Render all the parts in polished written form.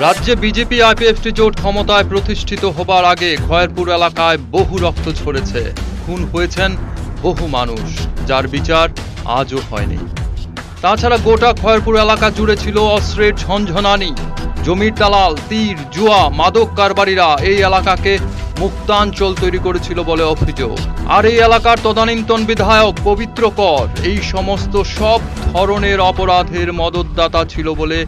রাজ্যে BJP IPFT জোট ক্ষমতায় প্রতিষ্ঠিত হবার আগে খয়েরপুর এলাকায় বহু রক্ত ঝরেছে, খুন হয়েছেন বহু মানুষ, যার বিচার আজও হয়নি। তাছাড়া গোটা খয়েরপুর এলাকা জুড়ে ছিল অস্ত্রের ঝনঝনানি। জমির দালাল, তীর, জুয়া, মাদক কারবারিরা এই এলাকাকে মুক্তাঞ্চল তৈরি করেছিল বলে অভিযোগ। আর এই এলাকার তদানীন্তন বিধায়ক পবিত্র কর এই সমস্ত সব ধরনের অপরাধের মদতদাতা ছিল বলে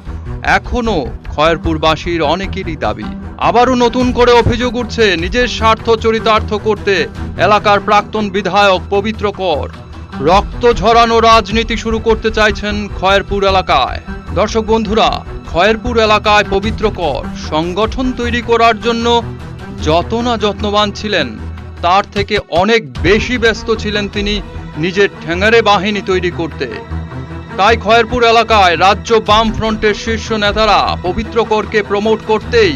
এখনো খয়েরপুরবাসীর অনেকেরই দাবি। আবারও নতুন করে অভিযোগ উঠছে, নিজের স্বার্থ চরিতার্থ করতে এলাকার প্রাক্তন বিধায়ক পবিত্র কর রক্ত ঝরানো রাজনীতি শুরু করতে চাইছেন খয়েরপুর এলাকায়। দর্শক বন্ধুরা, খয়েরপুর এলাকায় পবিত্র কর সংগঠন তৈরি করার জন্য যত না যত্নবান ছিলেন, তার থেকে অনেক বেশি ব্যস্ত ছিলেন তিনি নিজের ঠ্যাঙারে বাহিনী তৈরি করতে। তাই খয়েরপুর এলাকায় রাজ্য বাম ফ্রন্টের শীর্ষ নেতারা পবিত্র করকে প্রমোট করতেই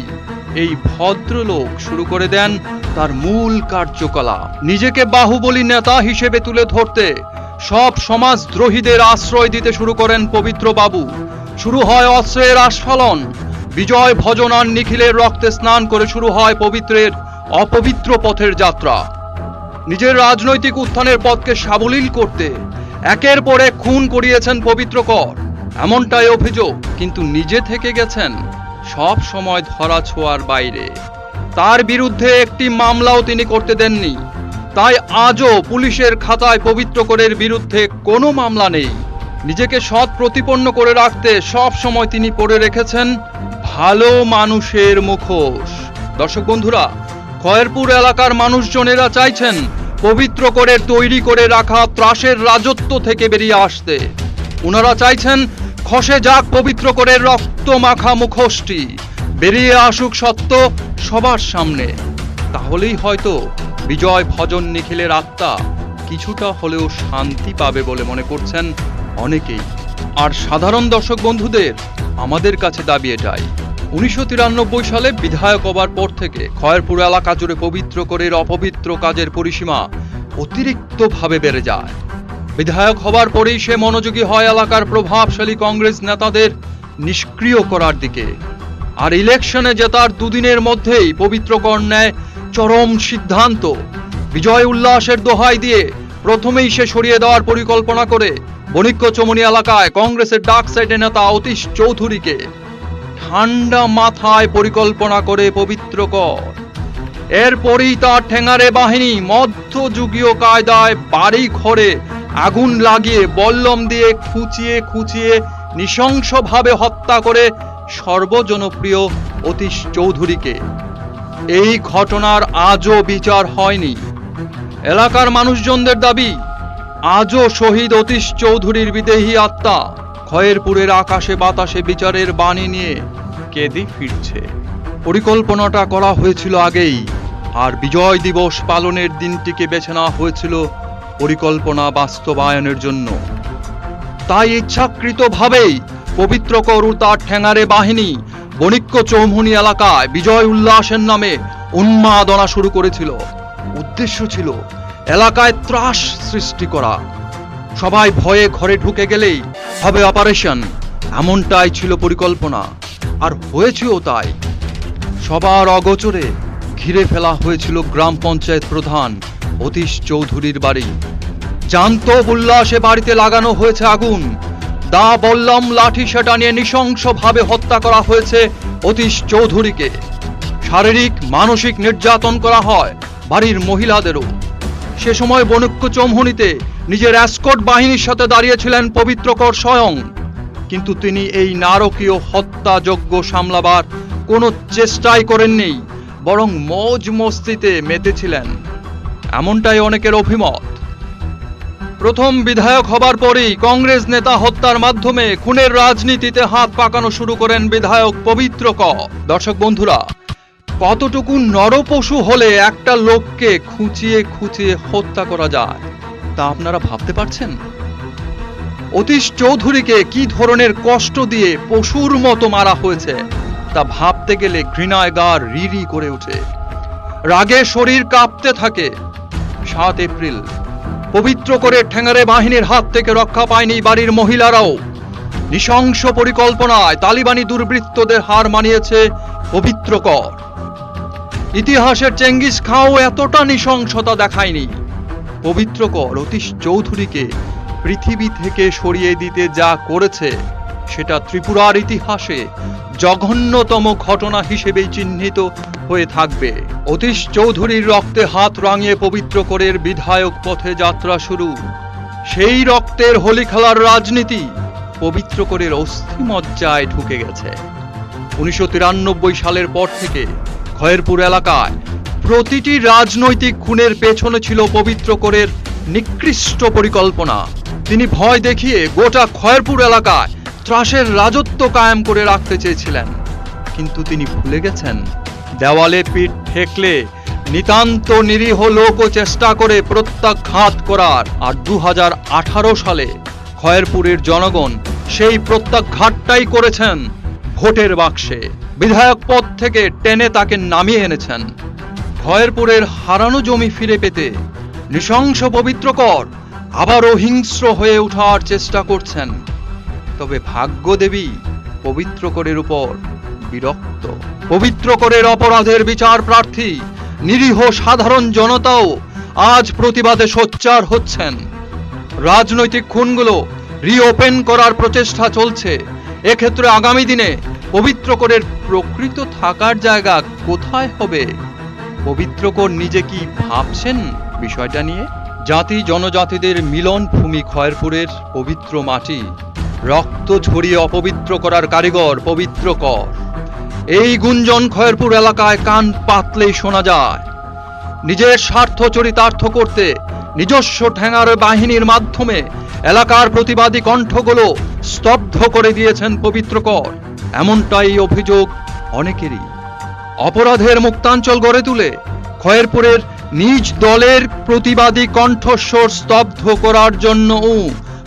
এই ভদ্রলোক শুরু করে দেন তার মূল কার্যকলাপ। নিজেকে বাহুবলী নেতা হিসেবে তুলে ধরতে সব সমাজদ্রোহীদের আশ্রয় দিতে শুরু করেন পবিত্র বাবু। শুরু হয় অস্ত্রের আস্ফালন, বিজয় ভজন আর নিখিলের রক্তে স্নান করে শুরু হয় পবিত্রের অপবিত্র পথের যাত্রা। নিজের রাজনৈতিক উত্থানের পথকে সাবলীল করতে একের পর এক খুন করিয়েছেন পবিত্র কর, এমনটাই অভিযোগ। কিন্তু নিজে থেকে গেছেন সব সময় ধরা ছোঁয়ার বাইরে। তার বিরুদ্ধে একটি মামলাও তিনি করতে দেননি। তাই আজও পুলিশের খাতায় পবিত্র করের বিরুদ্ধে কোনো মামলা নেই। নিজেকে সৎ প্রতিপন্ন করে রাখতে সব সময় তিনি পরে রেখেছেন ভালো মানুষের মুখোশ। দর্শক বন্ধুরা, খয়েরপুর এলাকার মানুষজনেরা চাইছেন পবিত্র করে তৈরি করে রাখা ত্রাসের রাজত্ব থেকে বেরিয়ে আসতে। ওনারা চাইছেন খসে যাক পবিত্র করে রক্ত মাখা মুখোশটি, বেরিয়ে আসুক সত্য সবার সামনে। তাহলেই হয়তো বিজয় ভজন নিখিলের আত্মা কিছুটা হলেও শান্তি পাবে বলে মনে করছেন অনেকেই। আর সাধারণ দর্শক বন্ধুদের আমাদের কাছে দাবি এটাই, 1993 সালে বিধায়ক হবার পর থেকে খয়েরপুর এলাকা জুড়ে পবিত্র করের অপবিত্র কাজের পরিসীমা অতিরিক্তভাবে বেড়ে যায়। বিধায়ক হবার পরেই সে মনোযোগী হয় এলাকার প্রভাবশালী কংগ্রেস নেতাদের নিষ্ক্রিয় করার দিকে। আর ইলেকশনে জেতার দুদিনের মধ্যেই পবিত্র কর নেয় চরম সিদ্ধান্ত। বিজয় উল্লাসের দোহাই দিয়ে প্রথমেই সে সরিয়ে দেওয়ার পরিকল্পনা করে বণিক্য চমনি এলাকায় কংগ্রেসের ডার্ক সাইডের নেতা অতীশ চৌধুরীকে ঠান্ডা মাথায় পরিকল্পনা করে পবিত্র কর। এরপরই তার ঠেঙারে বাহিনী মধ্যযুগীয় কায়দায় বাড়ি ঘরে আগুন লাগিয়ে বল্লম দিয়ে খুঁচিয়ে খুঁচিয়ে নৃশংসভাবে হত্যা করে সর্বজনপ্রিয় অতীশ চৌধুরীকে। এই ঘটনার আজও বিচার হয়নি। এলাকার মানুষজনদের দাবি, আজও শহীদ অতীশ চৌধুরীর বিদেহী আত্মা খয়েরপুরের আকাশে বাতাসে বিচারের বাণী নিয়ে কেঁদে ফিরছে। পরিকল্পনাটা করা হয়েছিল আগেই, আর বিজয় দিবস পালনের দিনটিকে বেছে নেওয়া হয়েছিল পরিকল্পনা বাস্তবায়নের জন্য। তাই ইচ্ছাকৃতভাবেই পবিত্র কর তার ঠ্যাঙারে বাহিনী বণিক্য চৌমুহনী এলাকায় বিজয় উল্লাসের নামে উন্মাদনা শুরু করেছিল। উদ্দেশ্য ছিল এলাকায় ত্রাস সৃষ্টি করা। সবাই ভয়ে ঘরে ঢুকে গেলেই হবে অপারেশন, এমনটাই ছিল পরিকল্পনা। আর হয়েছেও তাই। সবার অগোচরে ঘিরে ফেলা হয়েছিল গ্রাম পঞ্চায়েত প্রধান অতীশ চৌধুরীর বাড়ি। জান্ত উল্লাসে বাড়িতে লাগানো হয়েছে আগুন। দা বল্লম লাঠি সেটা নিয়ে নৃশংসভাবে হত্যা করা হয়েছে অতীশ চৌধুরীকে। শারীরিক মানসিক নির্যাতন করা হয় বাড়ির মহিলাদেরও। সে সময় বণিক্য চৌমুহনীতে নিজের এসকর্ট বাহিনীর সাথে দাঁড়িয়েছিলেন পবিত্র কর স্বয়ং। কিন্তু তিনি এই নারকীয় হত্যাযজ্ঞ সামলাবার কোনো চেষ্টাই করেননি, বরং মৌজ মস্তিতে মেতেছিলেন, এমনটাই অনেকের অভিমত। প্রথম বিধায়ক হবার পরেই কংগ্রেস নেতা হত্যার মাধ্যমে খুনের রাজনীতিতে হাত পাকানো শুরু করেন বিধায়ক পবিত্র কর। দর্শক বন্ধুরা, কতটুকু নরপশু হলে একটা লোককে খুঁচিয়ে খুঁচিয়ে হত্যা করা যায় তা আপনারা ভাবতে পারছেন? অতীশ চৌধুরীকে কি ধরনের কষ্ট দিয়ে পশুর মতো মারা হয়েছে তা ভাবতে গেলে ঘৃণায় গা রি করে ওঠে, রাগে শরীর কাঁপতে থাকে। 7 এপ্রিল পবিত্র করে ঠ্যাঙারে বাহিনীর হাত থেকে রক্ষা পায়নি বাড়ির মহিলারাও। নৃশংস পরিকল্পনায় তালিবানি দুর্বৃত্তদের হার মানিয়েছে পবিত্র কর। ইতিহাসের চেঙ্গিস খাঁও এতটা নৃশংসতা দেখায়নি। পবিত্র কর অতীশ চৌধুরীকে পৃথিবী থেকে সরিয়ে দিতে যা করেছে সেটা ত্রিপুরার ইতিহাসে জঘন্যতম ঘটনা হিসেবেই চিহ্নিত হয়ে থাকবে। অতীশ চৌধুরীর রক্তে হাত রাঙিয়ে পবিত্র করের বিধায়ক পথে যাত্রা শুরু। সেই রক্তের হোলি খেলার রাজনীতি পবিত্র করের অস্থিমজ্জায় ঢুকে গেছে। 1993 সালের পর থেকে খয়েরপুর এলাকায় প্রতিটি রাজনৈতিক খুনের পেছনে ছিল পবিত্র করের নিকৃষ্ট পরিকল্পনা। তিনি ভয় দেখিয়ে গোটা খয়েরপুর এলাকায় ত্রাসের রাজত্ব কায়েম করে রাখতে চেয়েছিলেন, কিন্তু তিনি ভুলে গেছেন দেওয়ালে পিঠ ঠেকলে নিতান্ত নিরীহ লোকও চেষ্টা করে প্রত্যাঘাত করার। আর 2018 সালে খয়েরপুরের জনগণ সেই প্রত্যাঘাতটাই করেছেন ভোটের বাক্সে। বিধায়ক পদ থেকে টেনে তাকে নামিয়ে এনেছেন। খয়েরপুরের হারানো জমি ফিরে পেতে নৃশংস পবিত্র কর আবারও হিংস্র হয়ে ওঠার চেষ্টা করছেন। তবে ভাগ্যদেবী পবিত্র করের উপর বিরক্ত। পবিত্র করের অপরাধের বিচার প্রার্থী নিরীহ সাধারণ জনতাও আজ প্রতিবাদে সোচ্চার হচ্ছেন। রাজনৈতিক খুনগুলো রিওপেন করার প্রচেষ্টা চলছে। এক্ষেত্রে আগামী দিনে পবিত্র করের প্রকৃত থাকার জায়গা কোথায় হবে? পবিত্র কর নিজে কি ভাবছেন বিষয়টা নিয়ে? জাতি জনজাতিদের মিলন ভূমি খয়েরপুরের পবিত্র মাটি, রক্ত ঝরিয়ে অপবিত্র করার কারিগর পবিত্র কর। এই গুঞ্জন খয়েরপুর এলাকায় কান পাতলেই শোনা যায়। নিজের স্বার্থ চরিতার্থ করতে নিজস্ব ঠ্যাঙার বাহিনীর মাধ্যমে এলাকার প্রতিবাদী কণ্ঠগুলো স্তব্ধ করে দিয়েছেন পবিত্র কর, এমনটাই অভিযোগ অনেকেরই। অপরাধের মুক্তাঞ্চল গড়ে তুলে খয়েরপুরের নিজ দলের প্রতিবাদী কণ্ঠস্বর স্তব্ধ করার জন্যও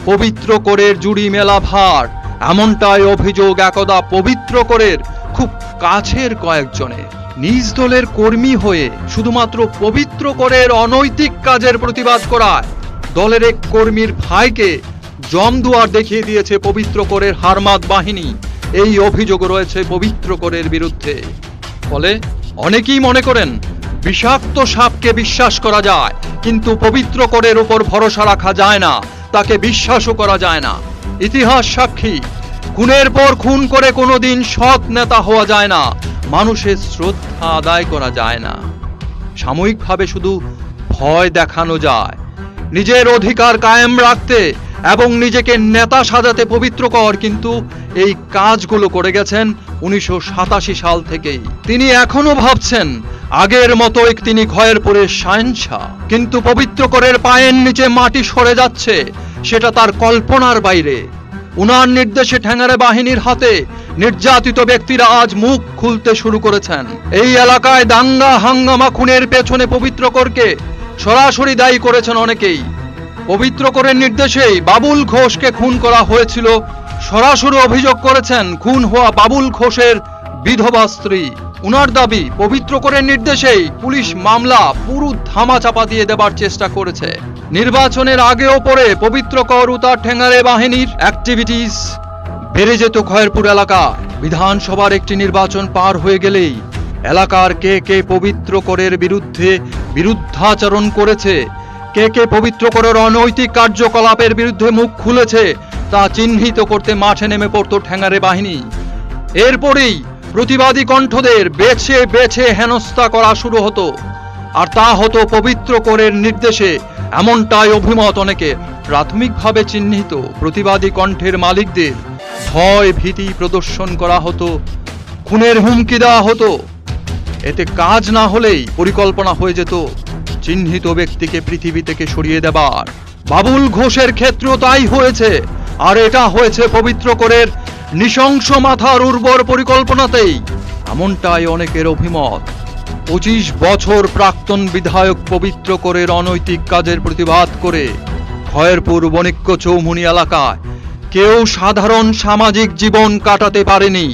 পবিত্র করের জুড়ি মেলা ভার, এমনটাই অভিযোগ একদা পবিত্র করের খুব কাছের কয়েকজনের। নিজ দলের কর্মী হয়ে শুধুমাত্র পবিত্র করের অনৈতিক কাজের প্রতিবাদ করায় দলের এক কর্মীর ভাইকে জমদুয়ার দেখিয়ে দিয়েছে পবিত্র করের হারমাত বাহিনী। এই অভিযোগ রয়েছে পবিত্র করের বিরুদ্ধে। ফলে অনেকেই মনে করেন বিষাক্ত সাপকে বিশ্বাস করা যায়, কিন্তু পবিত্র করের উপর ভরসা রাখা যায় না, তাকে বিশ্বাসও করা যায় না। ইতিহাস সাক্ষী, খুনের পর খুন করে কোনোদিন সৎ নেতা হওয়া যায় না, মানুষের শ্রদ্ধা আদায় করা যায় না। সাময়িকভাবে শুধু ভয় দেখানো যায়। নিজের অধিকার কায়েম রাখতে এবং নিজেকে নেতা সাজাতে পবিত্র কর কিন্তু এই কাজগুলো করে গেছেন 1987 সাল থেকেই। তিনি এখনো ভাবছেন আগের মতোই তিনি খয়েরপুরের শাহেনশাহ, কিন্তু পবিত্র করের পায়ের নিচে মাটি সরে যাচ্ছে, সেটা তার কল্পনার বাইরে। উনার নির্দেশে ঠ্যাঙারে বাহিনীর হাতে নির্যাতিত ব্যক্তিরা আজ মুখ খুলতে শুরু করেছেন। এই এলাকায় দাঙ্গা হাঙ্গামা খুনের পেছনে পবিত্র করকে সরাসরি দায়ী করেছেন অনেকেই। পবিত্র করের নির্দেশেই বাবুল ঘোষকে খুন করা হয়েছিল, সরাসরি অভিযোগ করেছেন খুন হওয়া বাবুল ঘোষের বিধবা স্ত্রী। উনার দাবি পবিত্র করের নির্দেশেই পুলিশ মামলা পুরো ধামাচাপা দিয়ে দেবার চেষ্টা করেছে। নির্বাচনের আগেও পরে পবিত্র কর ও তার ঠ্যাঙারে বাহিনীর অ্যাক্টিভিটিস বেড়ে যেত খয়েরপুর এলাকা। বিধানসভার একটি নির্বাচন পার হয়ে গেলেই এলাকার কে কে পবিত্র করের বিরুদ্ধে বিরুদ্ধাচরণ করেছে, কে কে পবিত্র করের অনৈতিক কার্যকলাপের বিরুদ্ধে মুখ খুলেছে তা চিহ্নিত করতে মাঠে নেমে পড়ত ঠ্যাঙারে বাহিনী। এরপরেই প্রতিবাদী কণ্ঠদের বেছে বেছে হেনস্থা করা শুরু হতো, আর তা হতো পবিত্র করের নির্দেশে, এমনটাই অভিমত অনেকে। প্রাথমিকভাবে চিহ্নিত প্রতিবাদী কণ্ঠের মালিকদের ভয় ভীতি প্রদর্শন করা হতো, খুনের হুমকি দেওয়া হতো। এতে কাজ না হলেই পরিকল্পনা হয়ে যেত চিহ্নিত ব্যক্তিকে পৃথিবী থেকে সরিয়ে দেবার। বাবুল ঘোষের ক্ষেত্রেও তাই হয়েছে, আর এটা হয়েছে পবিত্র করের নৃশংস মাথার উর্বর পরিকল্পনাতেই, এমনটাই অনেকের অভিমত। 25 বছর প্রাক্তন বিধায়ক পবিত্র করের অনৈতিক কাজের প্রতিবাদ করে খয়েরপুর বণিক্য চৌমুহনী এলাকায় কেউ সাধারণ সামাজিক জীবন কাটাতে পারেনি।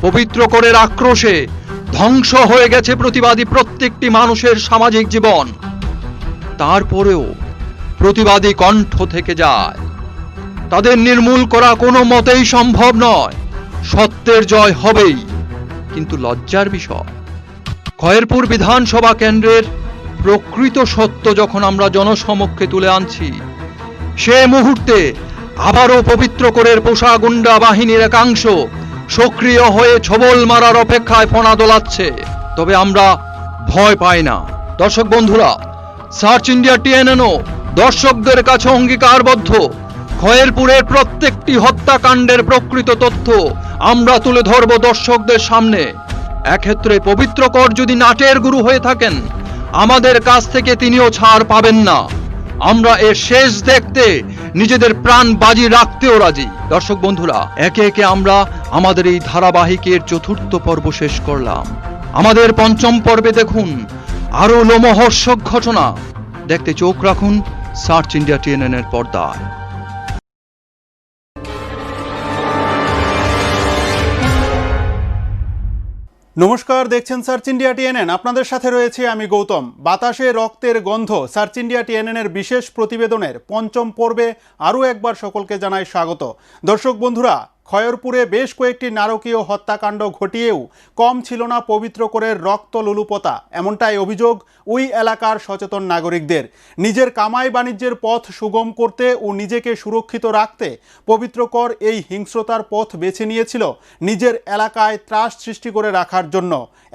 পবিত্র করের আক্রোশে ধ্বংস হয়ে গেছে প্রতিবাদী প্রত্যেকটি মানুষের সামাজিক জীবন। তারপরেও প্রতিবাদী কণ্ঠ থেকে যায়। তাদের নির্মূল করা কোনো মতেই সম্ভব নয়। সত্যের জয় হবেই, কিন্তু লজ্জার বিষয়, খয়েরপুর বিধানসভা কেন্দ্রের প্রকৃত সত্য যখন আমরা জনসমক্ষে তুলে আনছি, সে মুহূর্তে আবারও পবিত্রকরের পোষা গুন্ডা বাহিনীর একাংশ সক্রিয় হয়ে ছবল মারার অপেক্ষায় ফনা দোলাচ্ছে। তবে আমরা ভয় পাই না। দর্শক বন্ধুরা, সার্চ ইন্ডিয়া টিএনএনও দর্শকদের কাছে অঙ্গীকারবদ্ধ, খয়েরপুরের প্রত্যেকটি হত্যাকাণ্ডের প্রকৃত তথ্য আমরা তুলে ধরব দর্শকদের সামনে। এক্ষেত্রে পবিত্রকর যদি নাটের গুরু হয়ে থাকেন, আমাদের কাছ থেকে তিনিও ছাড় পাবেন না। আমরা এর শেষ দেখতে নিজেদের প্রাণ বাজি রাখতেও রাজি। দর্শক বন্ধুরা, একে একে আমরা আমাদের এই ধারাবাহিকের চতুর্থ পর্ব শেষ করলাম। আমাদের পঞ্চম পর্বে দেখুন আরো লোমহর্ষক ঘটনা। দেখতে চোখ রাখুন সার্চ ইন্ডিয়া টিএনএন এর পর্দায়। নমস্কার, দেখছেন সার্চ ইন্ডিয়া টিএনএন। আপনাদের সাথে রয়েছে আমি গৌতম। বাতাসে রক্তের গন্ধ সার্চ ইন্ডিয়া টিএনএন এর বিশেষ প্রতিবেদনের পঞ্চম পর্বে আরও একবার সকলকে জানাই স্বাগত। দর্শক বন্ধুরা, খয়েরপুরে বেশ কয়েকটি নারকীয় হত্যাকাণ্ড ঘটিয়েও কম ছিল না পবিত্রকরের রক্ত লুলুপতা, এমনটাই অভিযোগ ওই এলাকার সচেতন নাগরিকদের। নিজের কামাই বাণিজ্যের পথ সুগম করতে ও নিজেকে সুরক্ষিত রাখতে পবিত্রকর এই হিংস্রতার পথ বেছে নিয়েছিল নিজের এলাকায় ত্রাস সৃষ্টি করে রাখার জন্য,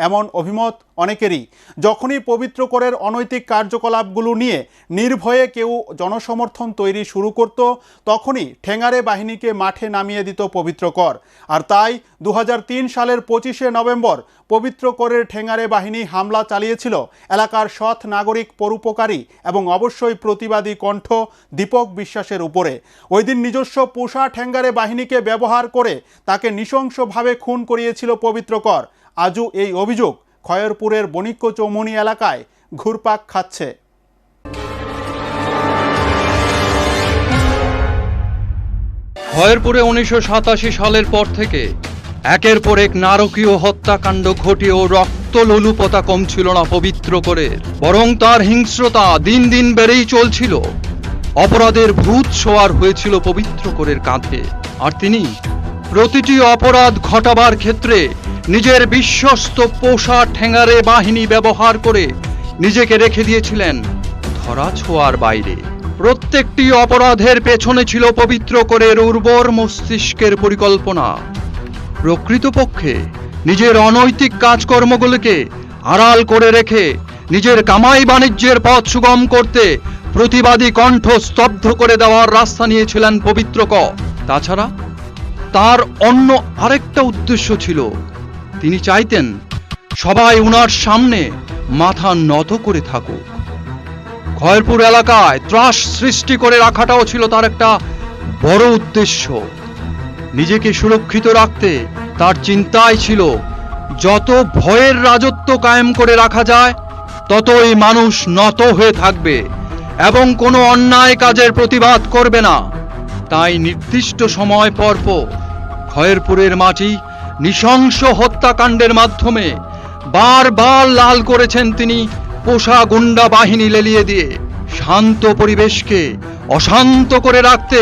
এমন অভিমত অনেকেরই। যখনই পবিত্রকরের অনৈতিক কার্যকলাপগুলো নিয়ে নির্ভয়ে কেউ জনসমর্থন তৈরি শুরু করত, তখনই ঠেঙ্গারে বাহিনীকে মাঠে নামিয়ে দিত পবিত্রকর। আর তাই 2003 সালের 25শে নভেম্বর পবিত্রকরের ঠেঙ্গারে বাহিনী হামলা চালিয়েছিল এলাকার সৎ নাগরিক, পরোপকারী এবং অবশ্যই প্রতিবাদী কণ্ঠ দীপক বিশ্বাসের উপরে। ওই দিন নিজস্ব পোষা ঠেঙ্গারে বাহিনীকে ব্যবহার করে তাকে নৃশংসভাবে খুন করিয়েছিল পবিত্রকর। আজও এই অভিযোগ খয়েরপুরের বণিক্য চৌমুহনী এলাকায় ঘুরপাক খাচ্ছে। খয়েরপুরে 1987 সালের পর থেকে একের পর এক নারকীয় হত্যাকাণ্ড ঘটিয়েও রক্ত লোলুপতা কম ছিল না পবিত্রকরের, বরং তার হিংস্রতা দিন দিন বেড়েই চলছিল। অপরাধের ভূত সোয়ার হয়েছিল পবিত্রকরের কাঁধে, আর তিনি প্রতিটি অপরাধ ঘটাবার ক্ষেত্রে নিজের বিশ্বস্ত পোষা ঠেঙ্গারে বাহিনী ব্যবহার করে নিজেকে রেখে দিয়েছিলেন ধরা ছোঁয়ার বাইরে। প্রত্যেকটি অপরাধের পেছনে ছিল পবিত্রকরের উর্বর মস্তিষ্কের পরিকল্পনা। প্রকৃতপক্ষে নিজের অনৈতিক কাজকর্মগুলোকে আড়াল করে রেখে নিজের কামাই বাণিজ্যের পথ সুগম করতে প্রতিবাদী কণ্ঠ স্তব্ধ করে দেওয়ার রাস্তা নিয়েছিলেন পবিত্রকর। তাছাড়া তার অন্য আরেকটা উদ্দেশ্য ছিল, তিনি চাইতেন সবাই উনার সামনে মাথা নত করে থাকুক। খয়েরপুর এলাকায় ত্রাস সৃষ্টি করে রাখাটাও ছিল তার একটা বড় উদ্দেশ্য। নিজেকে সুরক্ষিত রাখতে তার চিন্তাই ছিল যত ভয়ের রাজত্ব কায়েম করে রাখা যায়, ততই মানুষ নত হয়ে থাকবে এবং কোনো অন্যায় কাজের প্রতিবাদ করবে না। তাই নির্দিষ্ট সময় পর খয়েরপুরের মাটি নৃশংস হত্যাকাণ্ডের মাধ্যমে বারবার লাল করেছেন তিনি পোষা গুন্ডা বাহিনী লেলিয়ে দিয়ে। শান্ত পরিবেশকে অশান্ত করে রাখতে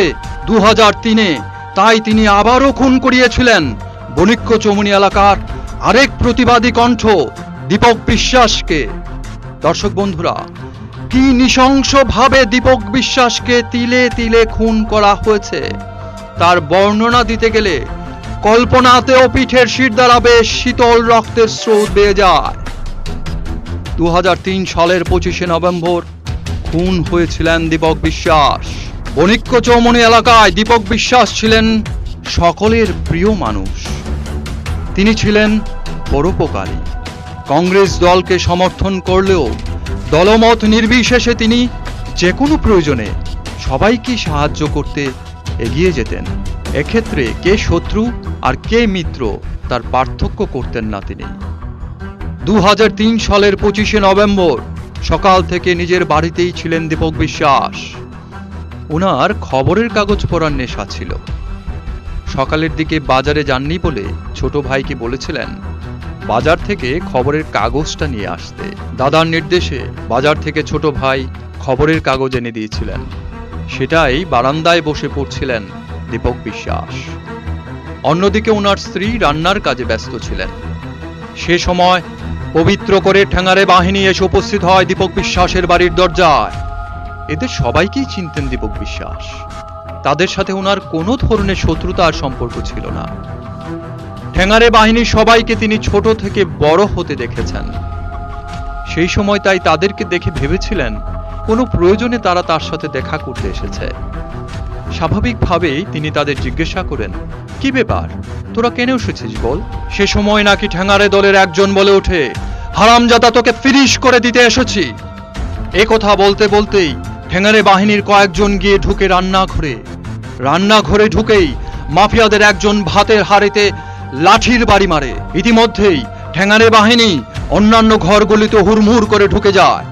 2003-এ তাই তিনি আবারও খুন করিয়েছিলেন বণিক্য চৌমুহনী এলাকার আরেক প্রতিবাদী কণ্ঠ দীপক বিশ্বাসকে। দর্শক বন্ধুরা, কি নৃশংসভাবে দীপক বিশ্বাসকে তিলে তিলে খুন করা হয়েছে তার বর্ণনা দিতে গেলে কল্পনাতেও পিঠের শির দ্বারা বেশ শীতল রক্তের স্রোত বেয়ে যায়। 2003 সালের 25শে নভেম্বর খুন হয়েছিলেন দীপক বিশ্বাস। বণিক্য চৌমুহনী এলাকায় দীপক বিশ্বাস ছিলেন সকলের প্রিয় মানুষ। তিনি ছিলেন পরোপকারী। কংগ্রেস দলকে সমর্থন করলেও দলমত নির্বিশেষে তিনি যে কোনো প্রয়োজনে সবাইকে সাহায্য করতে এগিয়ে যেতেন। এক্ষেত্রে কে শত্রু আর কে মিত্র তার পার্থক্য করতেন না তিনি। 2003 সালের 25শে নভেম্বর সকাল থেকে নিজের বাড়িতেই ছিলেন দীপক বিশ্বাস। ওনার খবরের কাগজ পড়ার নেশা ছিল। সকালের দিকে বাজারে যাননি বলে ছোট ভাইকে বলেছিলেন বাজার থেকে খবরের কাগজটা নিয়ে আসতে। দাদার নির্দেশে বাজার থেকে ছোট ভাই খবরের কাগজ এনে দিয়েছিলেন। সেটাই বারান্দায় বসে পড়ছিলেন দীপক বিশ্বাস। অন্যদিকে ওনার স্ত্রী রান্নার কাজে ব্যস্ত ছিলেন। সে সময় পবিত্র করে ঠ্যাঙারে বাহিনী এসে উপস্থিত হয় দীপক বিশ্বাসের বাড়ির দরজায়। এদের সবাইকেই চিনতেন দীপক বিশ্বাস। তাদের সাথে ওনার কোনো ধরনের শত্রুতার সম্পর্ক ছিল না। ঠ্যাঙারে বাহিনীর সবাইকে তিনি ছোট থেকে বড় হতে দেখেছেন। সেই সময় তাই তাদেরকে দেখে ভেবেছিলেন কোনো প্রয়োজনে তারা তার সাথে দেখা করতে এসেছে। স্বাভাবিকভাবেই তিনি তাদের জিজ্ঞাসা করেন, কি ব্যাপার, তোরা কেন এসেছিস বল? সে সময় নাকি ঠ্যাঙারে দলের একজন বলে ওঠে, হারামজাদা, তোকে ফিনিশ করে দিতে এসেছি। এ কথা বলতে বলতেই ঠ্যাঙারে বাহিনীর কয়েকজন গিয়ে ঢুকে রান্নাঘরে ঢুকেই মাফিয়াদের একজন ভাতের হাড়িতে লাঠির বাড়ি মারে। ইতিমধ্যেই ঠ্যাঙারে বাহিনী অন্যান্য ঘরগুলিতে হুড়মুড় করে ঢুকে যায়।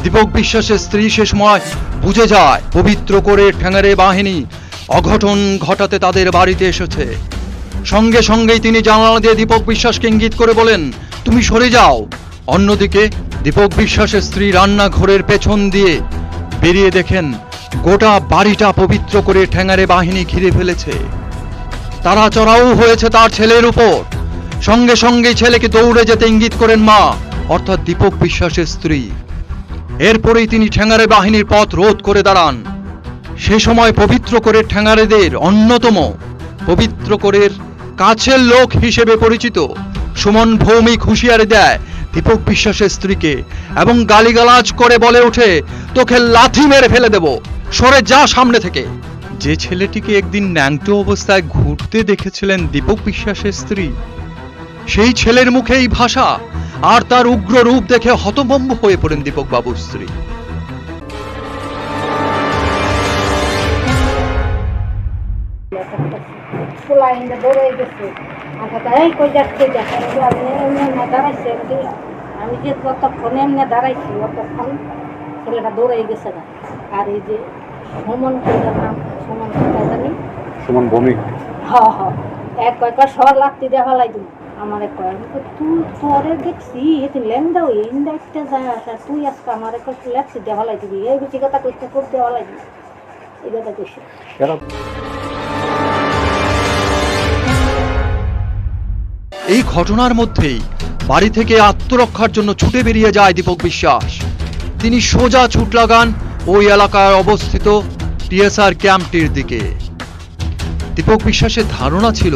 দীপক বিশ্বাসের স্ত্রী সে সময় বুঝে যায় পবিত্র করে ঠ্যাঙারে বাহিনী অঘটন ঘটাতে তাদের বাড়িতে এসেছে। সঙ্গে সঙ্গেই তিনি জানালা দিয়ে দীপক বিশ্বাসকে ইঙ্গিত করে বলেন, তুমি সরে যাও। অন্যদিকে দীপক বিশ্বাসের স্ত্রী রান্নাঘরের পেছন দিয়ে বেরিয়ে দেখেন গোটা বাড়িটা পবিত্র করে ঠ্যাঙারে বাহিনী ঘিরে ফেলেছে। তারা চড়াও হয়েছে তার ছেলের উপর। সঙ্গে সঙ্গে ছেলেকে দৌড়ে যেতে ইঙ্গিত করেন মা, অর্থাৎ দীপক বিশ্বাসের স্ত্রী। এরপরেই তিনি ঠ্যাঙারে বাহিনীর পথ রোধ করে দাঁড়ান। সে সময় পবিত্র করে ঠ্যাঙারেদের অন্যতম পবিত্র করের কাছের লোক হিসেবে পরিচিত সুমন ভৌমিক হুঁশিয়ারি দেয় দীপক বিশ্বাসের স্ত্রীকে এবং গালিগালাজ করে বলে ওঠে, তোকে লাথি মেরে ফেলে দেব, সরে যা সামনে থেকে। যে ছেলেটিকে একদিন ন্যাংটো অবস্থায় ঘুরতে দেখেছিলেন দীপক বিশ্বাসের স্ত্রী, সেই ছেলের মুখে এই ভাষা আর তার উগ্র রূপ দেখে হতভম্ব হয়ে পড়েন দীপক বাবুর স্ত্রী। আমি যে ততক্ষণ এমনি দাঁড়াইছি অতক্ষণ ছেলেটা দৌড়াই গেছে না। আর এই যে সুমন নাম, সুমন ভৌমিক, এক কয়েকবার সবার লাগতে দেখা লাগবে আমার এক কয়েক, তুই তোরে দেখছি এতে লেন্দা ওই ইন্ডাইটটা যায় আসা, তুই আজকে আমার এক লাগতে দেওয়া লাগবি, এই বেশি কথা কইতে খুব দেওয়া লাগবে, এই কথা কইছে। এই ঘটনার মধ্যেই বাড়ি থেকে আত্মরক্ষার জন্য ছুটে বেরিয়ে যায় দীপক বিশ্বাস। তিনি সোজা ছুট লাগান ওই এলাকায় অবস্থিত টিএসআর ক্যাম্পটির দিকে। দীপক বিশ্বাসের ধারণা ছিল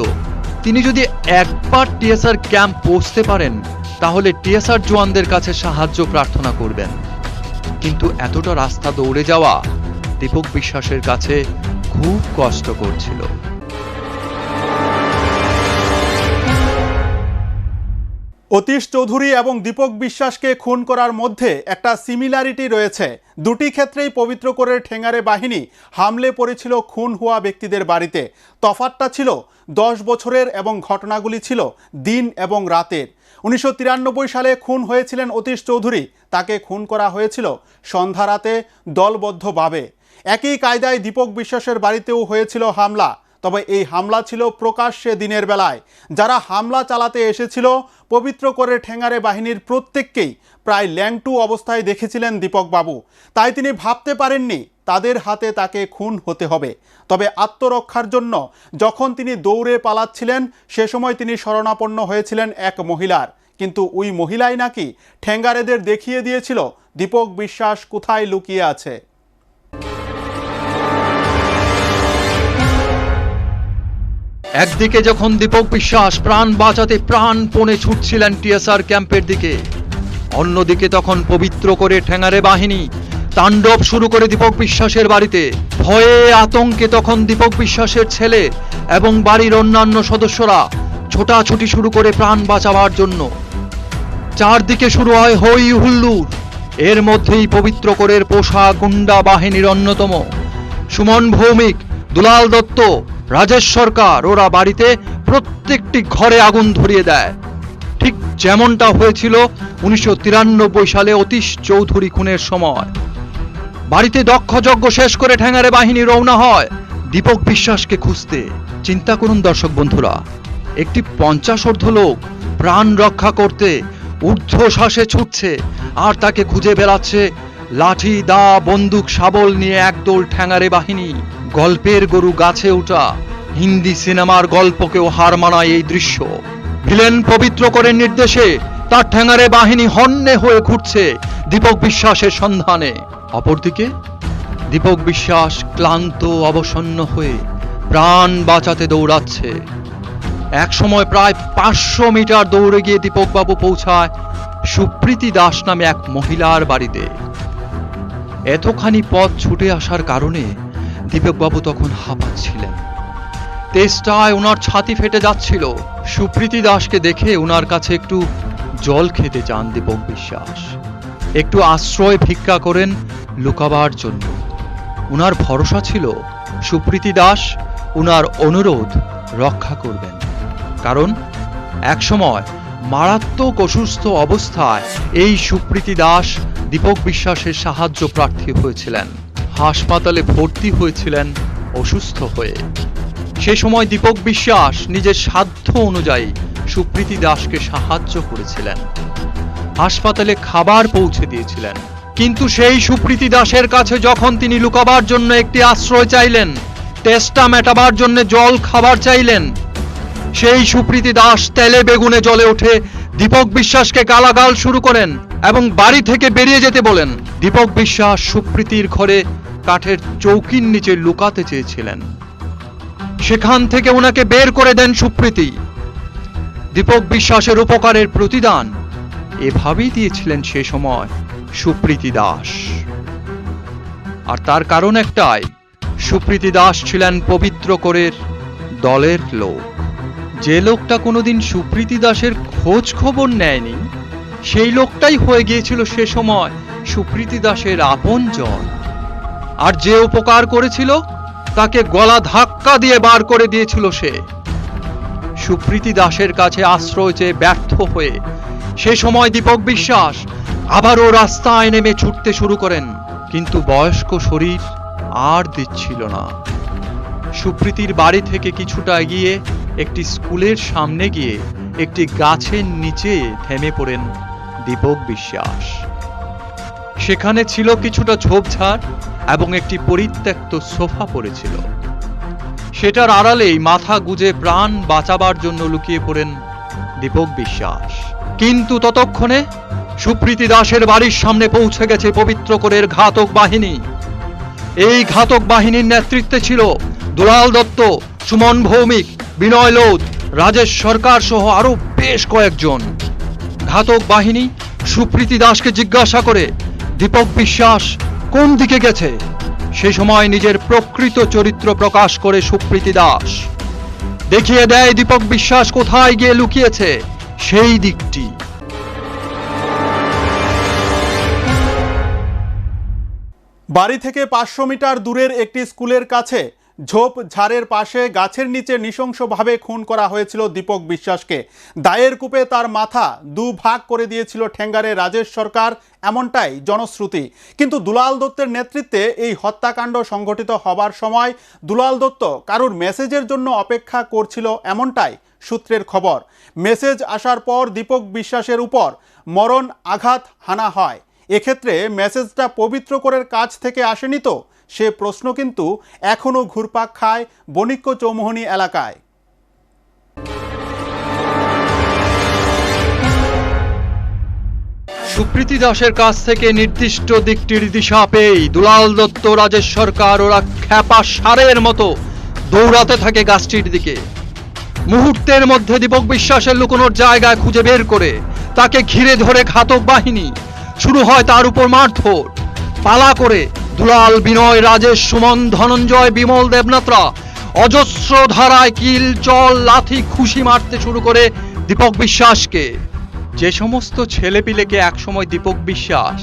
তিনি যদি একবার টিএসআর ক্যাম্প পৌঁছতে পারেন তাহলে টিএসআর জওয়ানদের কাছে সাহায্য প্রার্থনা করবেন। কিন্তু এতটা রাস্তা দৌড়ে যাওয়া দীপক বিশ্বাসের কাছে খুব কষ্টকর ছিল। অতীশ চৌধুরী এবং দীপক বিশ্বাসকে খুন করার মধ্যে একটা সিমিলারিটি রয়েছে। দুটি ক্ষেত্রেই পবিত্র করে ঠ্যাঙারে বাহিনী হামলে পড়েছিল খুন হওয়া ব্যক্তিদের বাড়িতে। তফাৎটা ছিল 10 বছরের এবং ঘটনাগুলি ছিল দিন এবং রাতের। 1993 সালে খুন হয়েছিলেন অতীশ চৌধুরী। তাকে খুন করা হয়েছিল সন্ধ্যা রাতে দলবদ্ধভাবে। একই কায়দায় দীপক বিশ্বাসের বাড়িতেও হয়েছিল হামলা, তবে এই হামলা ছিল প্রকাশ্যে দিনের বেলায়। যারা হামলা চালাতে এসেছিল পবিত্র করে ঠ্যাঙারে বাহিনীর প্রত্যেককেই প্রায় ল্যাংটু অবস্থায় দেখেছিলেন দীপক বাবু। তাই তিনি ভাবতে পারেননি তাদের হাতে তাকে খুন হতে হবে। তবে আত্মরক্ষার জন্য যখন তিনি দৌড়ে পালাচ্ছিলেন সে সময় তিনি শরণাপন্ন হয়েছিলেন এক মহিলার। কিন্তু ওই মহিলাই নাকি ঠ্যাঙারেদের দেখিয়ে দিয়েছিল দীপক বিশ্বাস কোথায় লুকিয়ে আছে। একদিকে যখন দীপক বিশ্বাস প্রাণ বাঁচাতে প্রাণপণে ছুটছিলেন টিএসআর ক্যাম্পের দিকে, অন্যদিকে তখন পবিত্র করে ঠ্যাঙারে বাহিনী তাণ্ডব শুরু করে দীপক বিশ্বাসের বাড়িতে। ভয়ে আতঙ্কে তখন দীপক বিশ্বাসের ছেলে এবং বাড়ির অন্যান্য সদস্যরা ছোটাছুটি শুরু করে প্রাণ বাঁচাবার জন্য। চারদিকে শুরু হয় হই হুল্লোড়। এর মধ্যেই পবিত্র করের পোষা গুন্ডা বাহিনীর অন্যতম সুমন ভৌমিক, দুলাল দত্ত, রাজেশ সরকার ওরা বাড়িতে প্রত্যেকটি ঘরে আগুন ধরিয়ে দেয়। ঠিক যেমনটা হয়েছিল 1993 সালে অতীশ চৌধুরী খুনের সময়। বাড়িতে দক্ষযজ্ঞ শেষ করে ঠ্যাঙারে বাহিনী রওনা হয় দীপক বিশ্বাসকে খুঁজতে। চিন্তা করুন দর্শক বন্ধুরা, একটি 50 লোক প্রাণ রক্ষা করতে ঊর্ধ্বশ্বাসে ছুটছে আর তাকে খুঁজে বেড়াচ্ছে লাঠি, দা, বন্দুক, শাবল নিয়ে একদল ঠ্যাঙারে বাহিনী। গল্পের গরু গাছে ওঠা হিন্দি সিনেমার গল্পকেও হার মানায় এই দৃশ্য। ভিলেন পবিত্র করে নির্দেশে তার ঠ্যাঙারে বাহিনী হন্যে হয়ে ঘুরছে দীপক বিশ্বাসের সন্ধানে। অপরদিকে দীপক বিশ্বাস ক্লান্ত অবসন্ন হয়ে প্রাণ বাঁচাতে দৌড়াচ্ছে। এক সময় প্রায় 500 মিটার দৌড়ে গিয়ে দীপক বাবু পৌঁছায় সুপ্রীতি দাস নামে এক মহিলার বাড়িতে। এতখানি পথ ছুটে আসার কারণে দীপক বাবু তখন হাঁপাচ্ছিলেন। তেষ্টায় ওনার ছাতি ফেটে যাচ্ছিল। সুপ্রীতি দাসকে দেখে ওনার কাছে একটু জল খেতে চান দীপক বিশ্বাস। একটু আশ্রয় ভিক্ষা করেন লুকাবার জন্য। ওনার ভরসা ছিল সুপ্রীতি দাস ওনার অনুরোধ রক্ষা করবেন, কারণ একসময় মারাত্মক অসুস্থ অবস্থায় এই সুপ্রীতি দাস দীপক বিশ্বাসের সাহায্য প্রার্থী হয়েছিলেন। হাসপাতালে ভর্তি হয়েছিলেন অসুস্থ হয়ে। সে সময় দীপক বিশ্বাস নিজের সাধ্য অনুযায়ী সুপ্রীতি দাসকে সাহায্য করেছিলেন। হাসপাতালে খাবার পৌঁছে দিয়েছিলেন। কিন্তু সেই সুপ্রীতি দাসের কাছে যখন তিনি লুকাবার জন্য একটি আশ্রয় চাইলেন, তেষ্টা মেটাবার জন্য জল খাবার চাইলেন, সেই সুপ্রীতি দাস তেলে বেগুনে জ্বলে উঠে দীপক বিশ্বাসকে গালাগাল শুরু করেন এবং বাড়ি থেকে বেরিয়ে যেতে বলেন। দীপক বিশ্বাস সুপ্রীতির ঘরে কাঠের চৌকির নিচে লুকাতে চেয়েছিলেন। সেখান থেকে ওনাকে বের করে দেন সুপ্রীতি। দীপক বিশ্বাসের উপকারের প্রতিদান এভাবেই দিয়েছিলেন সে সময় সুপ্রীতি দাস। আর তার কারণ একটাই, সুপ্রীতি দাস ছিলেন পবিত্র করের দলের লোক। যে লোকটা কোনোদিন সুপ্রীতি দাসের খোঁজ খবর নেয়নি, সেই লোকটাই হয়ে গিয়েছিল সে সময় সুপ্রীতি দাসের আপনজন। আর যে উপকার করেছিল তাকে গলা ধাক্কা দিয়ে বার করে দিয়েছিল সে। সুপ্রীতি দাসের কাছে আশ্রয় চেয়ে ব্যর্থ হয়ে সে সময় দীপক বিশ্বাস আবারও রাস্তায় নেমে ছুটতে শুরু করেন, কিন্তু বয়স্ক শরীর আর দিচ্ছিল না। সুপ্রীতির বাড়ি থেকে কিছুটা এগিয়ে একটি স্কুলের সামনে গিয়ে একটি গাছের নিচে থেমে পড়েন দীপক বিশ্বাস। সেখানে ছিল কিছুটা ঝোপঝাড় এবং একটি পরিত্যক্ত সোফা পড়েছিল। সেটার আড়ালেই মাথা গুজে প্রাণ বাঁচাবার জন্য লুকিয়ে পড়েন দীপক বিশ্বাস। কিন্তু ততক্ষণে সুপ্রীতি দাসের বাড়ির সামনে পৌঁছে গেছে পবিত্র করের ঘাতক বাহিনী। এই ঘাতক বাহিনীর নেতৃত্বে ছিল দুলাল দত্ত, সুমন ভৌমিক, বিনয় লোধ, রাজেশ সরকার সহ আরো বেশ কয়েকজন। ঘাতক বাহিনী সুপ্রীতি দাসকে জিজ্ঞাসা করে দীপক বিশ্বাস কোন দিকে গেছে। সে সময় নিজের প্রকৃত চরিত্র প্রকাশ করে সুপ্রীতি দাস দেখিয়ে দেয় দীপক বিশ্বাস কোথায় গিয়ে লুকিয়েছে, সেই দিকটি। বাড়ি থেকে 500 মিটার দূরের একটি স্কুলের কাছে ঝোপ ঝাড়ের পাশে গাছের নিচে নৃশংসভাবে খুন করা হয়েছিল দীপক বিশ্বাসকে। দায়ের কূপে তার মাথা দুভাগ করে দিয়েছিল ঠ্যাঙ্গারে রাজেশ সরকার, এমনটাই জনশ্রুতি। কিন্তু দুলাল দত্তের নেতৃত্বে এই হত্যাকাণ্ড সংঘটিত হবার সময় দুলাল দত্ত কারুর মেসেজের জন্য অপেক্ষা করছিল, এমনটাই সূত্রের খবর। মেসেজ আসার পর দীপক বিশ্বাসের উপর মরণ আঘাত হানা হয়। এক্ষেত্রে মেসেজটা পবিত্র করের কাছ থেকে আসেনি তো, সে প্রশ্ন কিন্তু এখনো ঘুরপাক খায় বণিক্য চৌমুহনী এলাকায়। সুপ্রীতি দাসের কাছ থেকে নির্দিষ্ট দিকটির দিশা পেয়েই দুলাল দত্ত, রাজেশ সরকার ওরা খ্যাপা ষাঁড়ের মতো দৌড়াতে থাকে গাছটির দিকে। মুহূর্তের মধ্যে দীপক বিশ্বাসের লুকোনোর জায়গায় খুঁজে বের করে তাকে ঘিরে ধরে ঘাতক বাহিনী। শুরু হয় তার উপর মারধর। পালা করে দুলাল, বিনয়, রাজেশ, সুমন, ধনঞ্জয়, বিমল, দেবনাথরা অজস্র ধারায় কিল, চল, লাথি, খুশি মারতে শুরু করে দীপক বিশ্বাসকে। যে সমস্ত ছেলেপিলেকে একসময় দীপক বিশ্বাস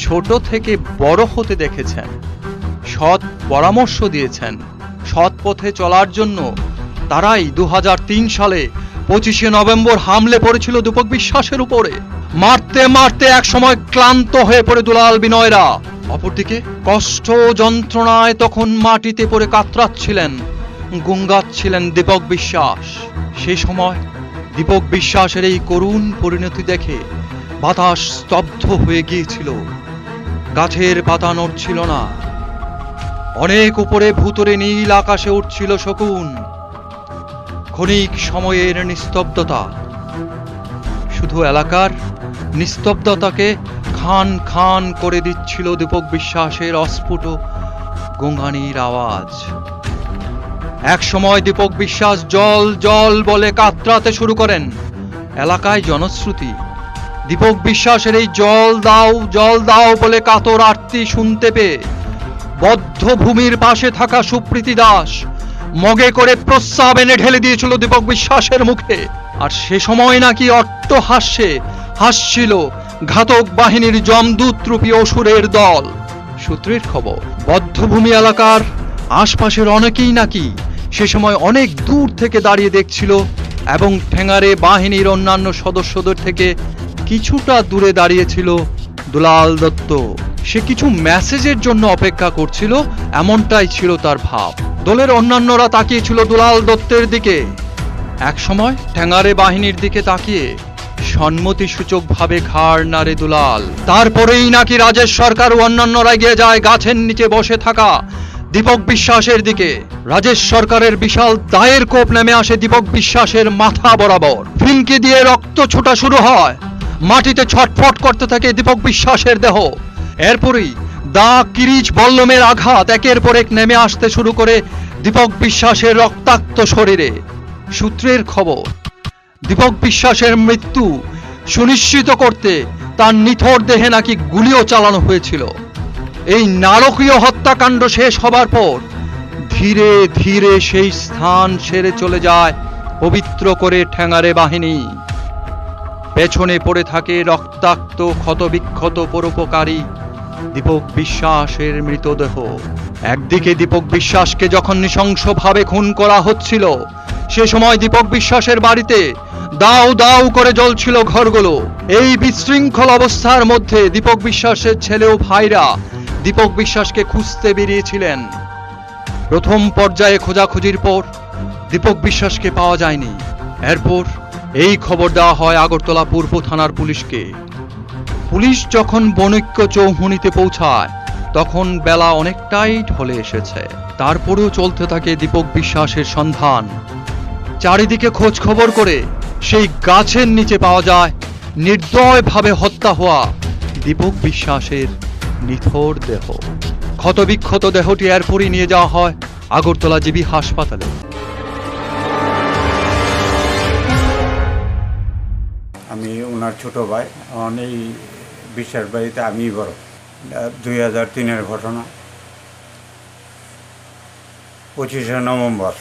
ছোট থেকে বড় হতে দেখেছেন, সৎ পরামর্শ দিয়েছেন সৎ পথে চলার জন্য, তারাই 2003 সালে 25শে নভেম্বর হামলে পড়েছিল দীপক বিশ্বাসের উপরে। মারতে মারতে এক সময় ক্লান্ত হয়ে পড়ে দুলাল, বিনয়রা। অপরদিকে কষ্ট যন্ত্রণায় তখন মাটিতে পড়ে কাতরাচ্ছিলেন, গুঙ্গাচ্ছিলেন দীপক বিশ্বাস। সেই সময় দীপক বিশ্বাসের এই করুণ পরিণতি দেখে বাতাস স্তব্ধ হয়ে গিয়েছিল। গাছের পাতা নড়ছিল না। অনেক উপরে ভূতরে নীল আকাশে উঠছিল শকুন। ক্ষণিক সময়ের নিস্তব্ধতা, শুধু এলাকার নিস্তব্ধতাকে খান খান করে দিচ্ছিল দীপক বিশ্বাসের অস্ফুট গোঙানির আওয়াজ। এক সময় দীপক বিশ্বাস জল জল বলে কাতরাতে শুরু করেন। এলাকায় জনশ্রুতি, দীপক বিশ্বাসের এই জল দাও বলে কাতর আরতি শুনতে পেয়ে বদ্ধ ভূমির পাশে থাকা সুপ্রীতি দাস মগে করে প্রস্রাব এনে ঢেলে দিয়েছিল দীপক বিশ্বাসের মুখে। আর সে সময় নাকি অট্টহাস্যে হাসছিল ঘাতক বাহিনীর যমদূতরূপী অসুরের দল। সূত্রের খবর, বদ্ধভূমি এলাকার আশপাশের অনেকেই নাকি সে সময় অনেক দূর থেকে দাঁড়িয়ে দেখছিল এবং ঠেঙ্গারে বাহিনীর অন্যান্য সদস্যদের থেকে কিছুটা দূরে দাঁড়িয়েছিল দুলাল দত্ত। সে কিছু মেসেজের জন্য অপেক্ষা করছিল, এমনটাই ছিল তার ভাব। দলের অন্যান্যরা তাকিয়েছিল দুলাল দত্তের দিকে। এক সময় ঠেঙ্গারে বাহিনীর দিকে তাকিয়ে সম্মতিসূচক ভাবে ঘাড় নাড়ে দুলাল। তারপরেই নাকি রাজেশ সরকার ও অন্যান্যরা এগিয়ে যায় গাছের নিচে বসে থাকা দীপক বিশ্বাসের দিকে। রাজেশ সরকারের বিশাল দায়ের কোপ নেমে আসে দীপক বিশ্বাসের মাথা বরাবর। ফিনকি দিয়ে রক্ত ছোটা শুরু হয়। মাটিতে ছটফট করতে থাকে দীপক বিশ্বাসের দেহ। এরপরই দা কিরিচ বল্লমের আঘাত একের পর এক নেমে আসতে শুরু করে দীপক বিশ্বাসের রক্তাক্ত শরীরে। সূত্রের খবর, দীপক বিশ্বাসের মৃত্যু সুনিশ্চিত করতে তার নিথর দেহে নাকি গুলিও চালানো হয়েছিল। এই নারকীয় হত্যাকাণ্ড শেষ হবার পর ধীরে ধীরে সেই স্থান ছেড়ে চলে যায় পবিত্র করে ঠেঙ্গারে বাহিনী। পেছনে পড়ে থাকে রক্তাক্ত ক্ষতবিক্ষত পরোপকারী দীপক বিশ্বাসের মৃতদেহ। একদিকে দীপক বিশ্বাসকে যখন নৃশংসভাবে খুন করা হচ্ছিল, সে সময় দীপক বিশ্বাসের বাড়িতে দাউ দাউ করে জ্বলছিল ঘরগুলো। এই বিশৃঙ্খল অবস্থার মধ্যে দীপক বিশ্বাসের ছেলে ও ভাইরা দীপক বিশ্বাসকে খুঁজতে বেরিয়েছিলেন। প্রথম পর্যায়ে খোঁজাখুঁজির পর দীপক বিশ্বাসকে পাওয়া যায়নি। এরপর এই খবর দেওয়া হয় আগরতলা পূর্ব থানার পুলিশকে। পুলিশ যখন বনৈক্য চৌমুহনীতে পৌঁছায় তখন বেলা অনেকটাই ঢলে এসেছে। তারপরেও চলতে থাকে দীপক বিশ্বাসের সন্ধান। চারিদিকে খোঁজ খবর করে সেই গাছের নিচে পাওয়া যায় নির্দয়ভাবে হত্যা হওয়া দীপক বিশ্বাসের নিথর দেহ। ক্ষতবিক্ষত দেহটি এরপরই নিয়ে যাওয়া হয় আগরতলা জিবি হাসপাতালে। আমি ওনার ছোট ভাই। এই বিশ্বাস বাড়িতে আমি বড়। 2003-এর ঘটনা। 25শে নভেম্বর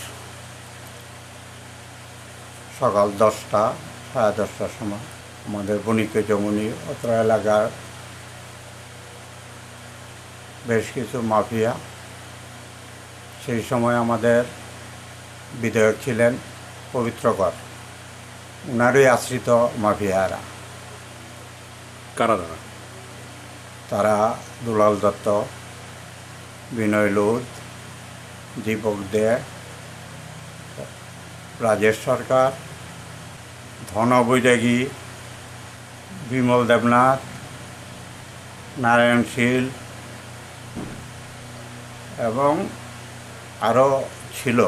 সকাল 10টা সাড়ে 10টার সময় আমাদের বণিক্য চৌমুহনী অত্র এলাকার বেশ কিছু মাফিয়া, সেই সময় আমাদের বিধায়ক ছিলেন পবিত্রকর, উনারই আশ্রিত মাফিয়ারা। কারা তারা দুলাল দত্ত, বিনয় লোধ, দীপক দে, রাজেশ সরকার, ধন বৈরাগী, বিমল দেবনাথ, নারায়ণ শীল এবং আরও ছিল।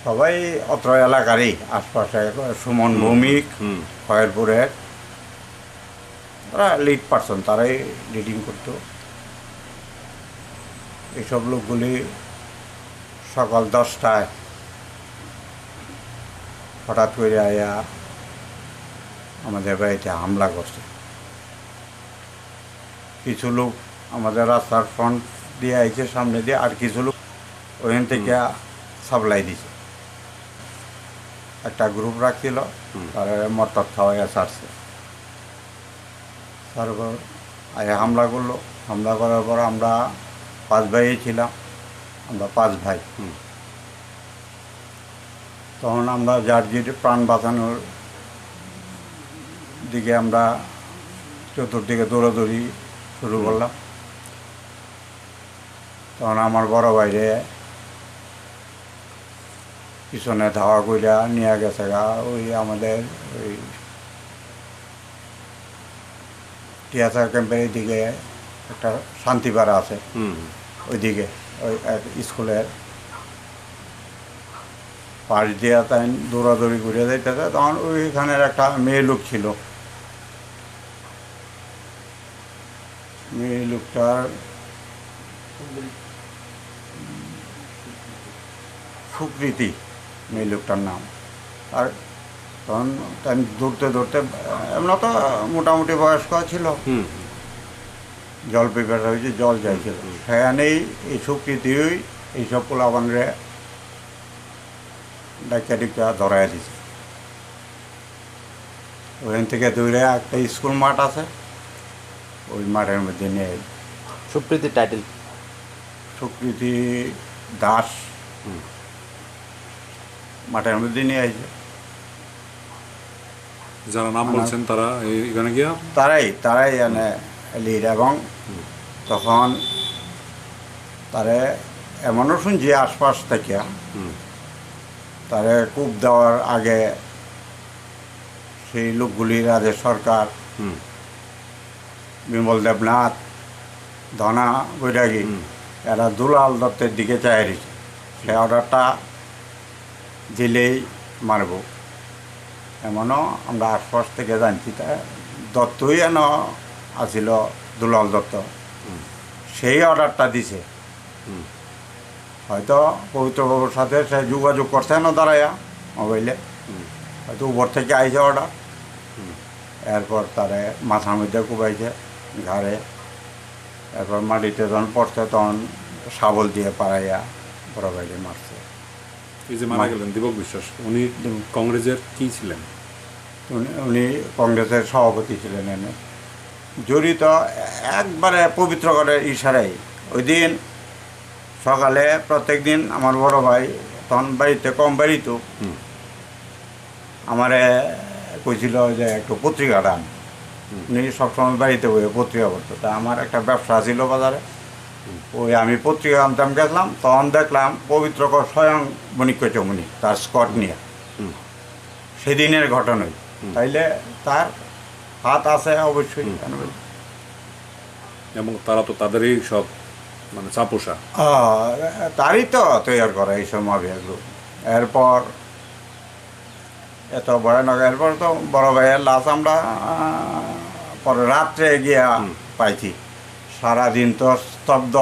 সবাই অত্র এলাকারই, আশপাশে সুমন ভৌমিক, খয়েরপুরের, তারা লিড পার্সন, তারাই লিডিং করতো। এইসব লোকগুলি সকাল 10টায় হঠাৎ করে আয়া আমাদের বাড়িতে হামলা করছে। কিছু লোক আমাদের রাস্তার ফ্রন্ট দিয়ে আইছে, সামনে দিয়ে, আর কিছু লোক ওখান থেকে সাপ্লাই দিছে। একটা গ্রুপ রাখছিল, তারা মরতদ খাওয়াইয়া ছাড়ছে। তারপর আয়া হামলা করলো। হামলা করার পর আমরা 5 ভাই ছিলাম, আমরা 5 ভাই। তখন আমরা যার যেটা প্রাণ বাঁচানোর দিকে আমরা চতুর্দিকে দৌড়াদৌড়ি শুরু করলাম। তখন আমার বড় ভাইরে পিছনে ধাওয়া কইরা নিয়ে গেছে ওই আমাদের ওই টিয়াচার ক্যাম্পের দিকে একটা শান্তিপাড়া আছে, ওইদিকে ওই এক স্কুলের পাশ দিয়ে তাই দৌড়াদৌড়ি ঘুরে যাইতেছে, তখন ওইখানের একটা মেয়ে লোক ছিল। মেয়ে লোকটার সুকৃতি মেয়ে লোকটার নাম। আর তখন তাই দৌড়তে দৌড়তে, এমন তো মোটামুটি বয়স্ক ছিল, জল পিপাসা হয়েছে, জল চাইছিল। সেখানেই এই সুকৃতি এইসব পোলাপানরে ডাক্তারিটা ধরাই দিছে। ওখান থেকে দৌড়ে একটা স্কুল মাঠ আছে, ওই মাঠের মধ্যে নিয়ে সুপ্রীতির টাইটেল সুকৃতি দাস মাঠের মধ্যে নিয়ে আসছে। যারা নাম বলছেন তারা এখানে গিয়া তারাই এনে লিড। এবং তখন তারে এমনও শুনছি আশপাশ থেকে তারে কূপ দেওয়ার আগে সেই লোকগুলি রাজেশ সরকার, বিমল দেবনাথ, ধনা বৈরাগী, এরা দুলাল দত্তের দিকে চাই রয়েছে, সে অর্ডারটা দিলেই মারব, এমনও আমরা আশপাশ থেকে জানছি। তা দত্তই এন আসিল, দুলাল দত্ত, সেই অর্ডারটা দিছে। হয়তো পবিত্র বাবুর সাথে সে যোগাযোগ করছে না দাঁড়াইয়া মোবাইলে, হয়তো উপর থেকে আইছে অর্ডার। এরপর তারে মাথার মধ্যে কুবাইছে, ঘাড়ে, এরপর মাটিতে যখন পড়ছে তখন শাবল দিয়ে পাড়াইয়া বড় বাইরে মারছে। এই যে মারা গেলেন দীপক বিশ্বাস, উনি কংগ্রেসের কি ছিলেন? উনি কংগ্রেসের সভাপতি ছিলেন। এনে জড়িত একবারে পবিত্র করে ইশারাই। ওই দিন সকালে প্রত্যেক দিন আমার বড় ভাই তখন বাড়িতে কম বাড়িত, আমারে কইছিল যে একটু পত্রিকা দান। উনি সবসময় বাড়িতে বইয়ে পত্রিকা পড়তো। তা আমার একটা ব্যবসা ছিল বাজারে, ওই আমি পত্রিকা আনতাম, গেছিলাম, তখন দেখলাম পবিত্রকর স্বয়ং বণিক চমুনি তার স্কট নিয়ে। সেদিনের ঘটনাই, তাইলে তার হাত আছে অবশ্যই। এবং তারা তো তাদেরই সব মানে চাপোষা, তারই তো তৈরি করা এইসব মাফিয়া গ্রুপ। এরপর এত ভয়ানক, এরপর তো বড় ভাইয়ের লাশ আমরা পরে রাত্রে গিয়া পাইছি। সারাদিন তো স্তব্ধ,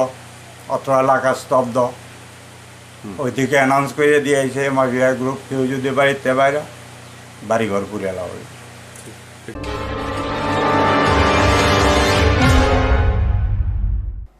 অত এলাকা স্তব্ধ। ওইদিকে অ্যানাউন্স করে দিয়েছে মাফিয়া গ্রুপ, কেউ যদি বাড়িতে বাইরে বাড়িঘর পুড়ে এলা হবে।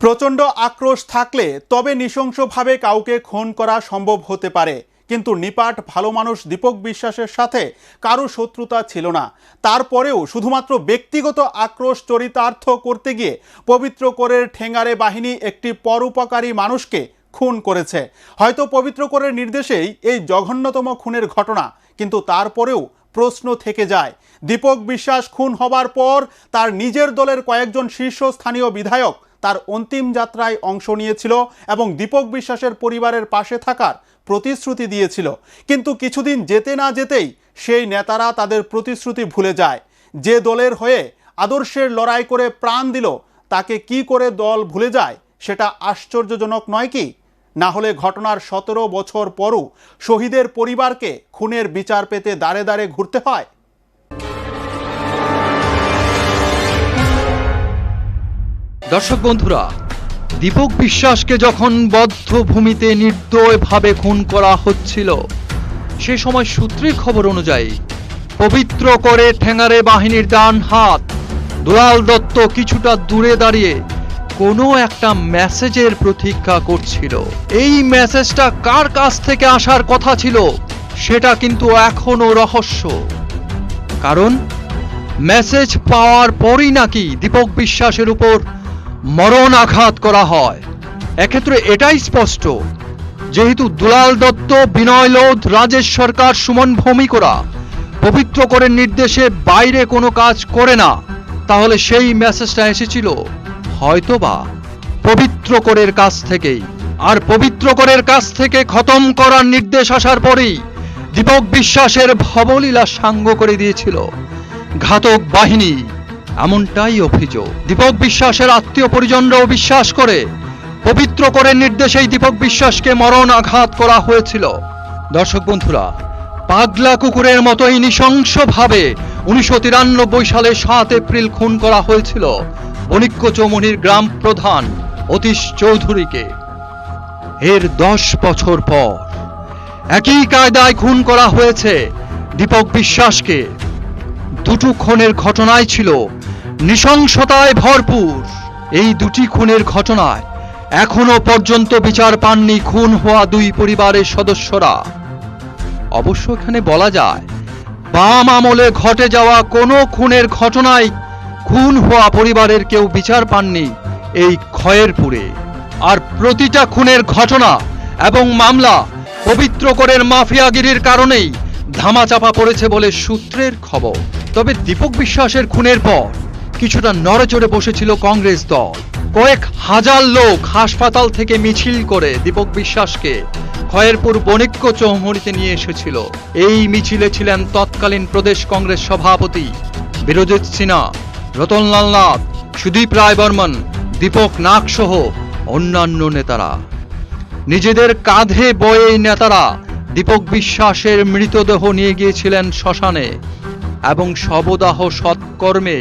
প্রচণ্ড আক্রোশ থাকলে তবে নৃশংসভাবে কাউকে খুন করা সম্ভব হতে পারে, কিন্তু নিপাট ভালো মানুষ দীপক বিশ্বাসের সাথে কারো শত্রুতা ছিল না। তারপরেও শুধুমাত্র ব্যক্তিগত আক্রোশ চরিতার্থ করতে গিয়ে পবিত্র কোরের ঠেঙ্গারে বাহিনী একটি পরোপকারী মানুষকে খুন করেছে। হয়তো পবিত্র কোরের নির্দেশেই এই জঘন্যতম খুনের ঘটনা, কিন্তু তারপরেও প্রশ্ন থেকে যায়। দীপক বিশ্বাস খুন হবার পর তার নিজের দলের কয়েকজন শীর্ষস্থানীয় বিধায়ক তার অন্তিম যাত্রায় অংশ নিয়েছিল এবং দীপক বিশ্বাসের পরিবারের পাশে থাকার প্রতিশ্রুতি দিয়েছিল। কিন্তু কিছুদিন যেতে না যেতেই সেই নেতারা তাদের প্রতিশ্রুতি ভুলে যায়। যে দলের হয়ে আদর্শের লড়াই করে প্রাণ দিল, তাকে কি করে দল ভুলে যায়, সেটা আশ্চর্যজনক নয় কি? না হলে ঘটনার 17 বছর পরও শহীদের পরিবারকে খুনের বিচার পেতে দাঁড়ে দাঁড়ে ঘুরতে হয়। দর্শক বন্ধুরা, দীপক বিশ্বাসকে যখন বদ্ধভূমিতে নির্দয়ভাবে খুন করা হচ্ছিল, সে সময় সূত্রের খবর অনুযায়ী পবিত্র করে ঠেঙ্গারে বাহিনীর ডান হাত দুলাল দত্ত কিছুটা দূরে দাঁড়িয়ে কোনো একটা মেসেজের প্রতীক্ষা করছিল। এই মেসেজটা কার কাছ থেকে আসার কথা ছিল সেটা কিন্তু এখনো রহস্য। কারণ মেসেজ পাওয়ার পরই নাকি দীপক বিশ্বাসের উপর মরণ আঘাত করা হয়। এক্ষেত্রে এটাই স্পষ্ট, যেহেতু দুলাল দত্ত, বিনয় লোধ, রাজেশ সরকার, সুমন ভৌমিকরা পবিত্র কোরের নির্দেশে বাইরে কোনো কাজ করে না, তাহলে সেই মেসেজটা এসেছিল হয়তোবা পবিত্র কোরের কাছ থেকেই। আর পবিত্র কোরের কাছ থেকে খতম করার নির্দেশ আসার পরেই দীপক বিশ্বাসের ভবলীলা সাঙ্গ করে দিয়েছিল ঘাতক বাহিনী, এমনটাই অভিযোগ। দীপক বিশ্বাসের আত্মীয় পরিজনরাও বিশ্বাস করে পবিত্র করে নির্দেশেই দীপক বিশ্বাসকে মরণ আঘাত করা হয়েছিল। দর্শক বন্ধুরা, পাগলা কুকুরের মতোই নৃশংসভাবে 1993 সালে 7 এপ্রিল খুন করা হয়েছিল বণিক্য চৌমুহনীর গ্রাম প্রধান অতীশ চৌধুরীকে। এর 10 বছর পর একই কায়দায় খুন করা হয়েছে দীপক বিশ্বাসকে। দুটো খুনের ঘটনাই ছিল নৃশংসতায় ভরপুর। এই দুটি খুনের ঘটনায় এখনো পর্যন্ত বিচার পাননি খুন হওয়া দুই পরিবারের সদস্যরা। অবশ্য এখানে বলা যায়, বাম আমলে ঘটে যাওয়া কোনো খুনের ঘটনায় খুন হওয়া পরিবারের কেউ বিচার পাননি এই খয়েরপুরে। আর প্রতিটা খুনের ঘটনা এবং মামলা পবিত্র করের মাফিয়াগিরির কারণেই ধামাচাপা পড়েছে বলে সূত্রের খবর। তবে দীপক বিশ্বাসের খুনের পর কিছুটা নড়েচড়ে বসেছিল কংগ্রেস দল। কয়েক হাজার লোক হাসপাতাল থেকে মিছিল করে দীপক বিশ্বাসকে খয়েরপুর বণিক্য চৌমুহনীতে নিয়ে এসেছিল। এই মিছিলে ছিলেন তৎকালীন প্রদেশ কংগ্রেস সভাপতি বীরজিৎ সিনহা, রতনলাল নাথ, সুদীপ রায় বর্মন, দীপক নাগ সহ অন্যান্য নেতারা। নিজেদের কাঁধে বয়ে এই নেতারা দীপক বিশ্বাসের মৃতদেহ নিয়ে গিয়েছিলেন শ্মশানে এবং শবদাহ সৎকর্মে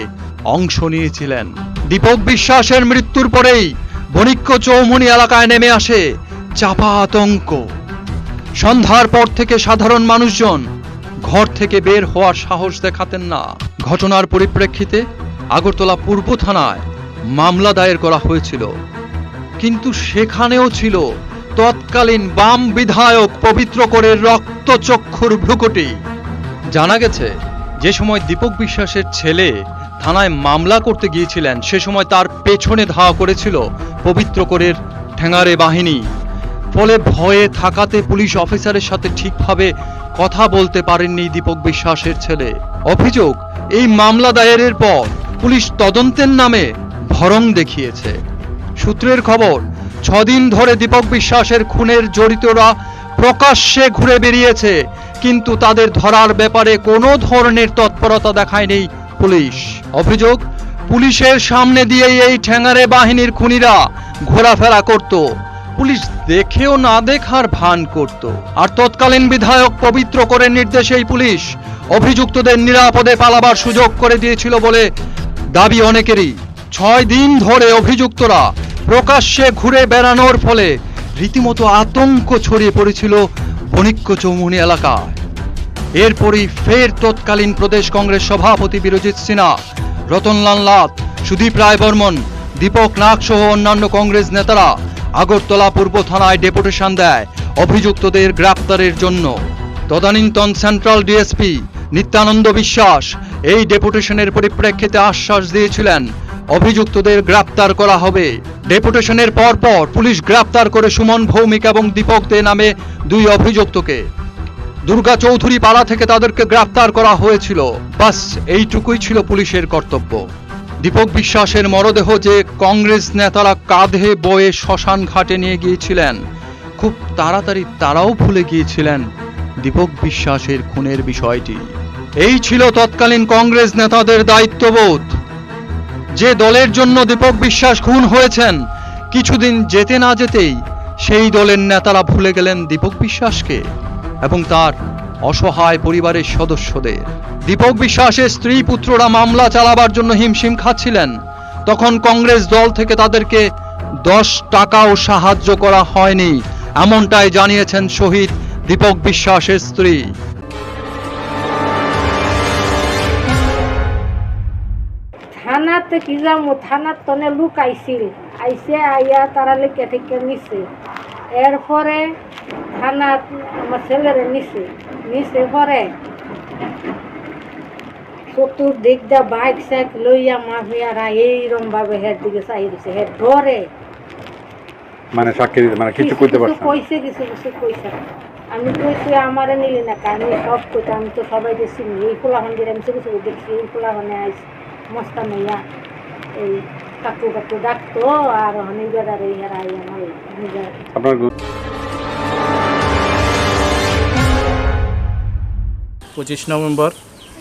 অংশ নিয়েছিলেন। দীপক বিশ্বাসের মৃত্যুর পরেই বণিক্য চৌমুহনী এলাকায় নেমে আসে চাপা আতঙ্ক। সন্ধ্যার পর থেকে সাধারণ মানুষজন ঘর থেকে বের হওয়ার সাহস দেখাতেন না। ঘটনার পরিপ্রেক্ষিতে আগরতলা পূর্ব থানায় মামলা দায়ের করা হয়েছিল, কিন্তু সেখানেও ছিল তৎকালীন বাম বিধায়ক পবিত্র করের রক্তচক্ষুর ভ্রুকুটি। জানা গেছে, যে সময় দীপক বিশ্বাসের ছেলে থানায় মামলা করতে গিয়েছিলেন, সে সময় তার পেছনে ধাওয়া করেছিল পবিত্র করের ঠ্যাঙারে বাহিনী। ফলে ভয়ে থাকাতে পুলিশ অফিসারের সাথে ঠিকভাবে কথা বলতে পারেননি দীপক বিশ্বাসের ছেলে। অভিযোগ, এই মামলা দায়েরের পর পুলিশ তদন্তের নামে ভরং দেখিয়েছে। সূত্রের খবর, 6 দিন ধরে দীপক বিশ্বাসের খুনের জড়িতরা প্রকাশ্যে ঘুরে বেরিয়েছে, কিন্তু তাদের ধরার ব্যাপারে কোনো ধরনের তৎপরতা দেখায়নি পুলিশ। অভিযোগ, পুলিশের সামনে দিয়েই এই ঠ্যাঙারে বাহিনীর খুনিরা ঘোরাফেরা করত, পুলিশ দেখেও না দেখার ভান করত। আর তৎকালীন বিধায়ক পবিত্র করের নির্দেশেই পুলিশ অভিযুক্তদের নিরাপদে পালাবার সুযোগ করে দিয়েছিল বলে দাবি অনেকেরই। 6 দিন ধরে অভিযুক্তরা প্রকাশ্যে ঘুরে বেড়ানোর ফলে রীতিমতো আতঙ্ক ছড়িয়ে পড়েছিল বণিক্য চৌমুহনী এলাকায়। এরপরই ফের তৎকালীন প্রদেশ কংগ্রেস সভাপতি বীরজিৎ সিনহা, রতনলাল নাথ, সুদীপ রায় বর্মন, দীপক নাগ সহ অন্যান্য কংগ্রেস নেতারা আগরতলা পূর্ব থানায় ডেপুটেশন দেয় অভিযুক্তদের গ্রেপ্তারের জন্য। তদানীন্তন সেন্ট্রাল ডিএসপি নিত্যানন্দ বিশ্বাস এই ডেপুটেশনের পরিপ্রেক্ষিতে আশ্বাস দিয়েছিলেন অভিযুক্তদের গ্রেপ্তার করা হবে। ডেপুটেশনের পরপর পুলিশ গ্রেপ্তার করে সুমন ভৌমিক এবং দীপক দে নামে 2 অভিযুক্তকে দুর্গা চৌধুরী পাড়া থেকে তাদেরকে গ্রেপ্তার করা হয়েছিল। বাস এইটুকুই ছিল পুলিশের কর্তব্য। দীপক বিশ্বাসের মরদেহ যে কংগ্রেস নেতারা কাঁধে বয়ে শ্মশান ঘাটে নিয়ে গিয়েছিলেন, খুব তাড়াতাড়ি তারাও ভুলে গিয়েছিলেন দীপক বিশ্বাসের খুনের বিষয়টি। এই ছিল তৎকালীন কংগ্রেস নেতাদের দায়িত্ববোধ। যে দলের জন্য দীপক বিশ্বাস খুন হয়েছেন, কিছুদিন যেতে না যেতেই সেই দলের নেতারা ভুলে গেলেন দীপক বিশ্বাসকে এবং তার অসহায় পরিবারের সদস্যদের। দীপক বিশ্বাসের স্ত্রী পুত্ররা মামলা চালাবার জন্য হিমশিম খাচ্ছিলেন। তখন কংগ্রেস দল থেকে তাদেরকে 10 টাকাও সাহায্য করা হয়নি, এমনটাই জানিয়েছেন শহীদ দীপক বিশ্বাসের স্ত্রী। থানাতে কি যাবো, থানার তনে লোক আইছিল, আইসে আইয়া তারা লেখে থেকে নিছে। এরপরে থানা আমার ছেলেরে নিছে পরে চতুর্দিক দা বাইক সাইক লইয়া মাফিয়ারা এইরকম ভাবে হের দিকে চাই দিছে। হের ডরে মানে সাক্ষী দিতে মানে কিছু কইতে পারছেন না। কইছে কিছু কইছে। আমি কইছি আমারে নিলি না, আমি সব কইতে, আমি তো সবাই যে চিনি। এই পোলাহন দিয়ে আমি কিছু দেখছি, এই পোলাহনে আইস মস্তা নইয়া এই কাকু ডাকতো আর হনি বেড়ারে হেরা আইয়া মারল নিজের। আপনার 25 নভেম্বর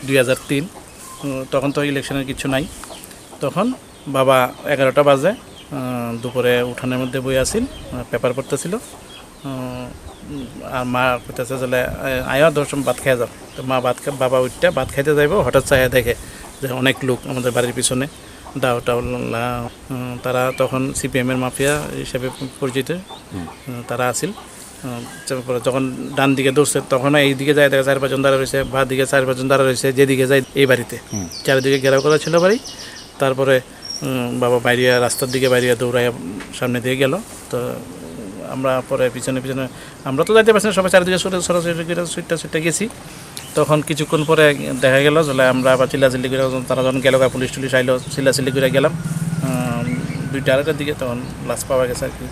2003, তখন তো ইলেকশনের কিছু নাই। তখন বাবা 11টা বাজে দুপুরে উঠানের মধ্যে বই আসিল, পেপার পড়তেছিল। আর মা কইতেছে যে আয়া দশম ভাত খেয়ে যাও। তো মা বাবা উঠটা ভাত খাইতে যাইব, হঠাৎ চাইয়া দেখে যে অনেক লোক আমাদের বাড়ির পিছনে দাও টাও, তারা তখন সিপিএমের মাফিয়া হিসেবে পরিচিত তারা আসিল। যখন ডান দিকে দৌড়ছে তখন এই দিকে যায় দেখা 4-5 জন দাঁড়া রয়েছে, বা দিকে 4-5 জন দাঁড়া রয়েছে, যেদিকে যায় এই বাড়িতে চারিদিকে ঘেরাও করা ছিল বাড়ি। তারপরে বাবা বাইরিয়া রাস্তার দিকে বাইরিয়া দৌড়াইয়া সামনে দিয়ে গেল। তো আমরা পরে পিছনে আমরা তো যাইতে পারছি না, সবাই চারিদিকে সরাসরি সুইটটা গেছি। তখন কিছুক্ষণ পরে দেখা গেল যে আমরা আবার চিল্লাচিল্লি করে, তারা যখন গেল পুলিশ টুলিশ আইলো, চিল্লাচিল্লি করে গেলাম 2টা-2:30টার দিকে। তখন লাশ পাওয়া গেছে আর কি,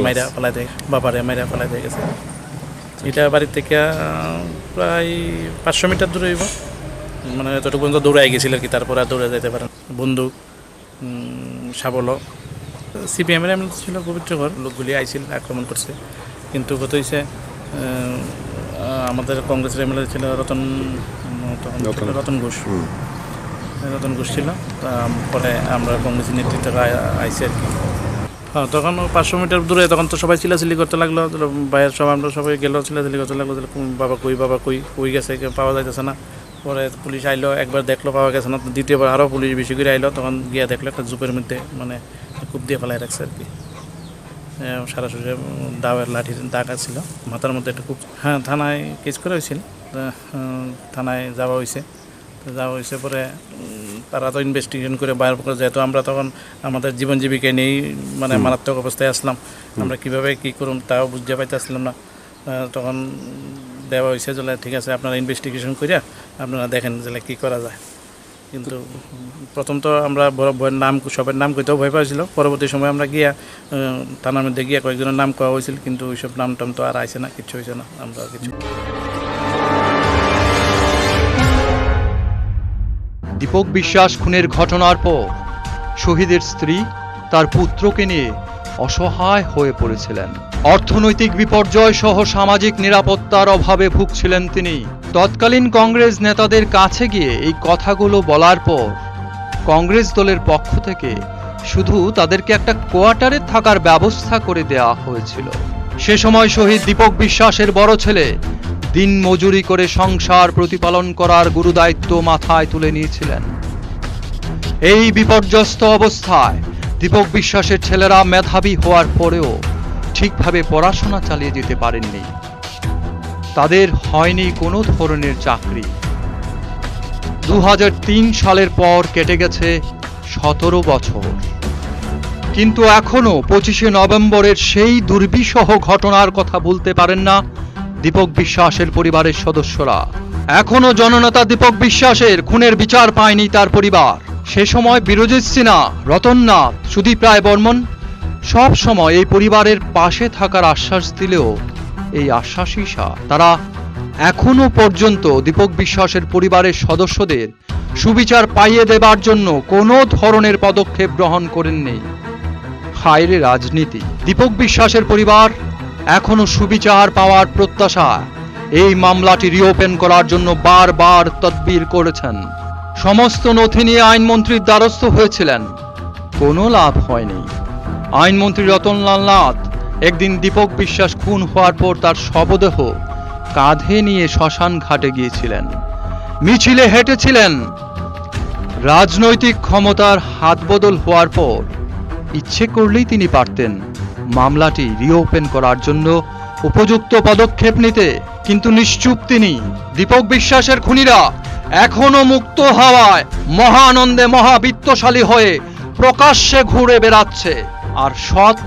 মাইরা ফেলাই দিয়ে, বাবারে মাইরা ফেলাই দিয়ে গেছে। এটা বাড়ির থেকে প্রায় 500 মিটার দূরে হইব, মানে যতটুকু পর্যন্ত দৌড়াই গেছিল আর কি। তারপরে আর দৌড়ে যেতে পারেন। বন্দুক, শাবল, সিপিএমের এমএলএ ছিল পবিত্র ঘর, লোকগুলি আইছিল, আক্রমণ করছে। কিন্তু কত হয়েছে, আমাদের কংগ্রেসের এমএলএ ছিল রতন ঘোষ ছিল। পরে আমরা কংগ্রেসের নেতৃত্বে আইসি আর কি। হ্যাঁ, তখন 500 মিটার দূরে তখন তো সবাই চিল্লাচিল্লি করতে লাগলো, বাইরের সব আমরা সবাই গেল, চিল্লাচিল্লি করতে লাগলো, বাবা কই গেছে, পাওয়া যাইতেছে না। পরে পুলিশ আইলো, একবার দেখলো পাওয়া গেছে না, দ্বিতীয়বার আরও পুলিশ বেশি করে আইলো। তখন গিয়া দেখলো একটা জুপের মধ্যে মানে কূপ দিয়ে ফেলাই রাখছে আর কি। সারা শরীরে দাওয়ের লাঠির দাগ ছিল, মাথার মধ্যে একটা কূপ। হ্যাঁ, থানায় কেস করা হয়েছিল, থানায় যাওয়া হয়েছে। পরে তারা তো ইনভেস্টিগেশন করে বাইর করে, যেহেতু আমরা তখন আমাদের জীবন জীবিকা নিয়েই মানে মারাত্মক অবস্থায় আসলাম, আমরা কীভাবে কী করুন তাও বুঝতে পাইতেছিলাম না। তখন দেওয়া হয়েছে যে ঠিক আছে, আপনারা ইনভেস্টিগেশন করিয়া আপনারা দেখেন যে কী করা যায়। কিন্তু প্রথম তো আমরা সবের নাম কইতেও ভয় পাইছিল। পরবর্তী সময় আমরা গিয়া থানার মধ্যে গিয়া কয়েকজনের নাম করা হয়েছিল, কিন্তু ওইসব নাম টাম তো আর আইসে না, কিচ্ছু হয়েছে না। আমরা কিছু দীপক বিশ্বাস খুনের ঘটনার পর শহীদের স্ত্রী তার পুত্রকে নিয়ে অসহায় হয়ে পড়েছিলেন। অর্থনৈতিক বিপর্যয় সহ সামাজিক নিরাপত্তার অভাবে ভুগছিলেন তিনি। তৎকালীন কংগ্রেস নেতাদের কাছে গিয়ে এই কথাগুলো বলার পর কংগ্রেস দলের পক্ষ থেকে শুধু তাদেরকে একটা কোয়ার্টারে থাকার ব্যবস্থা করে দেওয়া হয়েছিল। সে সময় শহীদ দীপক বিশ্বাসের বড় ছেলে দিন মজুরি করে সংসার প্রতিপালন করার গুরুদায়িত্ব মাথায় তুলে নিয়েছিলেন। এই বিপর্যস্ত অবস্থায় দীপক বিশ্বাসের ছেলেরা মেধাবী হওয়ার পরেও ঠিকভাবে পড়াশোনা চালিয়ে যেতে পারেননি। তাদের হয়নি কোনো ধরনের চাকরি। 2003 সালের পর কেটে গেছে 17 বছর, কিন্তু এখনো 25শে নভেম্বরের সেই দুর্বিষহ ঘটনার কথা ভুলতে পারেন না দীপক বিশ্বাসের পরিবারের সদস্যরা। এখনো জননেতা দীপক বিশ্বাসের খুনের বিচার পায়নি তার পরিবার। সে সময় বিরজিৎ সিনহা, রতন নাথ, সুদীপ রায় বর্মন সব সময় এই পরিবারের পাশে থাকার আশ্বাস দিলেও এই আশ্বাসই তারা এখনো পর্যন্ত দীপক বিশ্বাসের পরিবারের সদস্যদের সুবিচার পাইয়ে দেবার জন্য কোনো ধরনের পদক্ষেপ গ্রহণ করেননি। হায়রে রাজনীতি! দীপক বিশ্বাসের পরিবার এখনো সুবিচার পাওয়ার প্রত্যাশা এই মামলাটি রিওপেন করার জন্য বারবার তদবির করেছেন। সমস্ত নথি নিয়ে আইনমন্ত্রীর দ্বারস্থ হয়েছিলেন, কোনো লাভ হয়নি। আইনমন্ত্রী রতনলাল নাথ একদিন দীপক বিশ্বাস খুন হওয়ার পর তার শবদেহ কাঁধে নিয়ে শ্মশান ঘাটে গিয়েছিলেন, মিছিলে হেঁটেছিলেন। রাজনৈতিক ক্ষমতার হাতবদল হওয়ার পর ইচ্ছে করলেই তিনি পারতেন মামলাটি রিওপেন করার জন্য উপযুক্ত পদক্ষেপ নিতে, কিন্তু নিশ্চুপ তিনি। দীপক বিশ্বাসের খুনিরা এখনো মুক্ত হওয়ায় মহানন্দে মহাবিত্তশালী হয়ে প্রকাশ্যে ঘুরে বেড়াচ্ছে, আর সৎ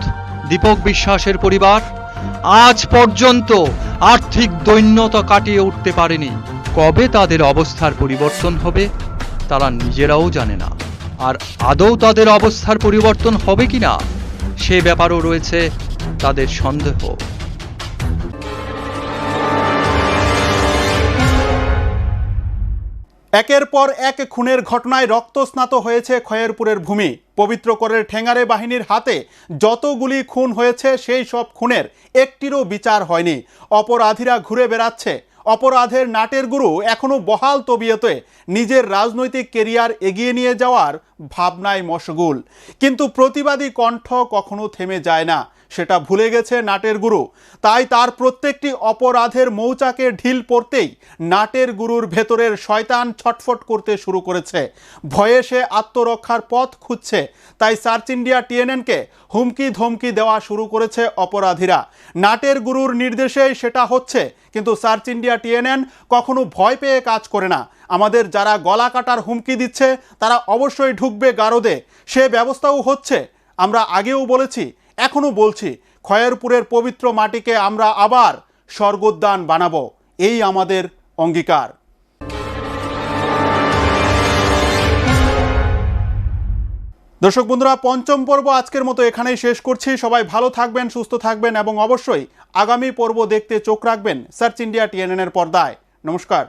দীপক বিশ্বাসের পরিবার আজ পর্যন্ত আর্থিক দৈন্যতা কাটিয়ে উঠতে পারেনি। কবে তাদের অবস্থার পরিবর্তন হবে তারা নিজেরাও জানে না, আর আদৌ তাদের অবস্থার পরিবর্তন হবে কিনা সে ব্যাপারও রয়েছে তাদের সন্দেহ। একের পর এক খুনের ঘটনায় রক্তস্নাত হয়েছে খয়েরপুরের ভূমি। পবিত্র করের ঠেঙ্গারে বাহিনীর হাতে যতগুলি খুন হয়েছে সেই সব খুনের একটিরও বিচার হয়নি। অপরাধীরা ঘুরে বেড়াচ্ছে অপরাধের নাটের গুরু এখনো বহাল তবিয়তে নিজের রাজনৈতিক কেরিয়ার এগিয়ে নিয়ে যাওয়ার ভাবনায় মশগুল। কিন্তু প্রতিবাদী কণ্ঠ কখনো থেমে যায় না, সেটা ভুলে গেছে নাটের গুরু। তাই তার প্রত্যেকটি অপরাধের মৌচাকে ঢিল পড়তেই নাটের গুরুর ভেতরের শয়তান ছটফট করতে শুরু করেছে। ভয়ে সে আত্মরক্ষার পথ খুঁজছে। তাই সার্চ ইন্ডিয়া টিএনএনকে হুমকি ধমকি দেওয়া শুরু করেছে অপরাধীরা। নাটের গুরুর নির্দেশেই সেটা হচ্ছে, কিন্তু সার্চ ইন্ডিয়া টিএনএন কখনো ভয় পেয়ে কাজ করে না। আমাদের যারা গলা কাটার হুমকি দিচ্ছে তারা অবশ্যই ঢুকবে গারদে, সে ব্যবস্থাও হচ্ছে। আমরা আগেও বলেছি, এখনো বলছি, খয়েরপুরের পবিত্র মাটিকে আমরা আবার স্বর্গোদ্যান বানাবো, এই আমাদের অঙ্গীকার। দর্শক বন্ধুরা, পঞ্চম পর্ব আজকের মতো এখানেই শেষ করছি। সবাই ভালো থাকবেন, সুস্থ থাকবেন এবং অবশ্যই আগামী পর্ব দেখতে চোখ রাখবেন সার্চ ইন্ডিয়া টিএনএন এর পর্দায়। নমস্কার।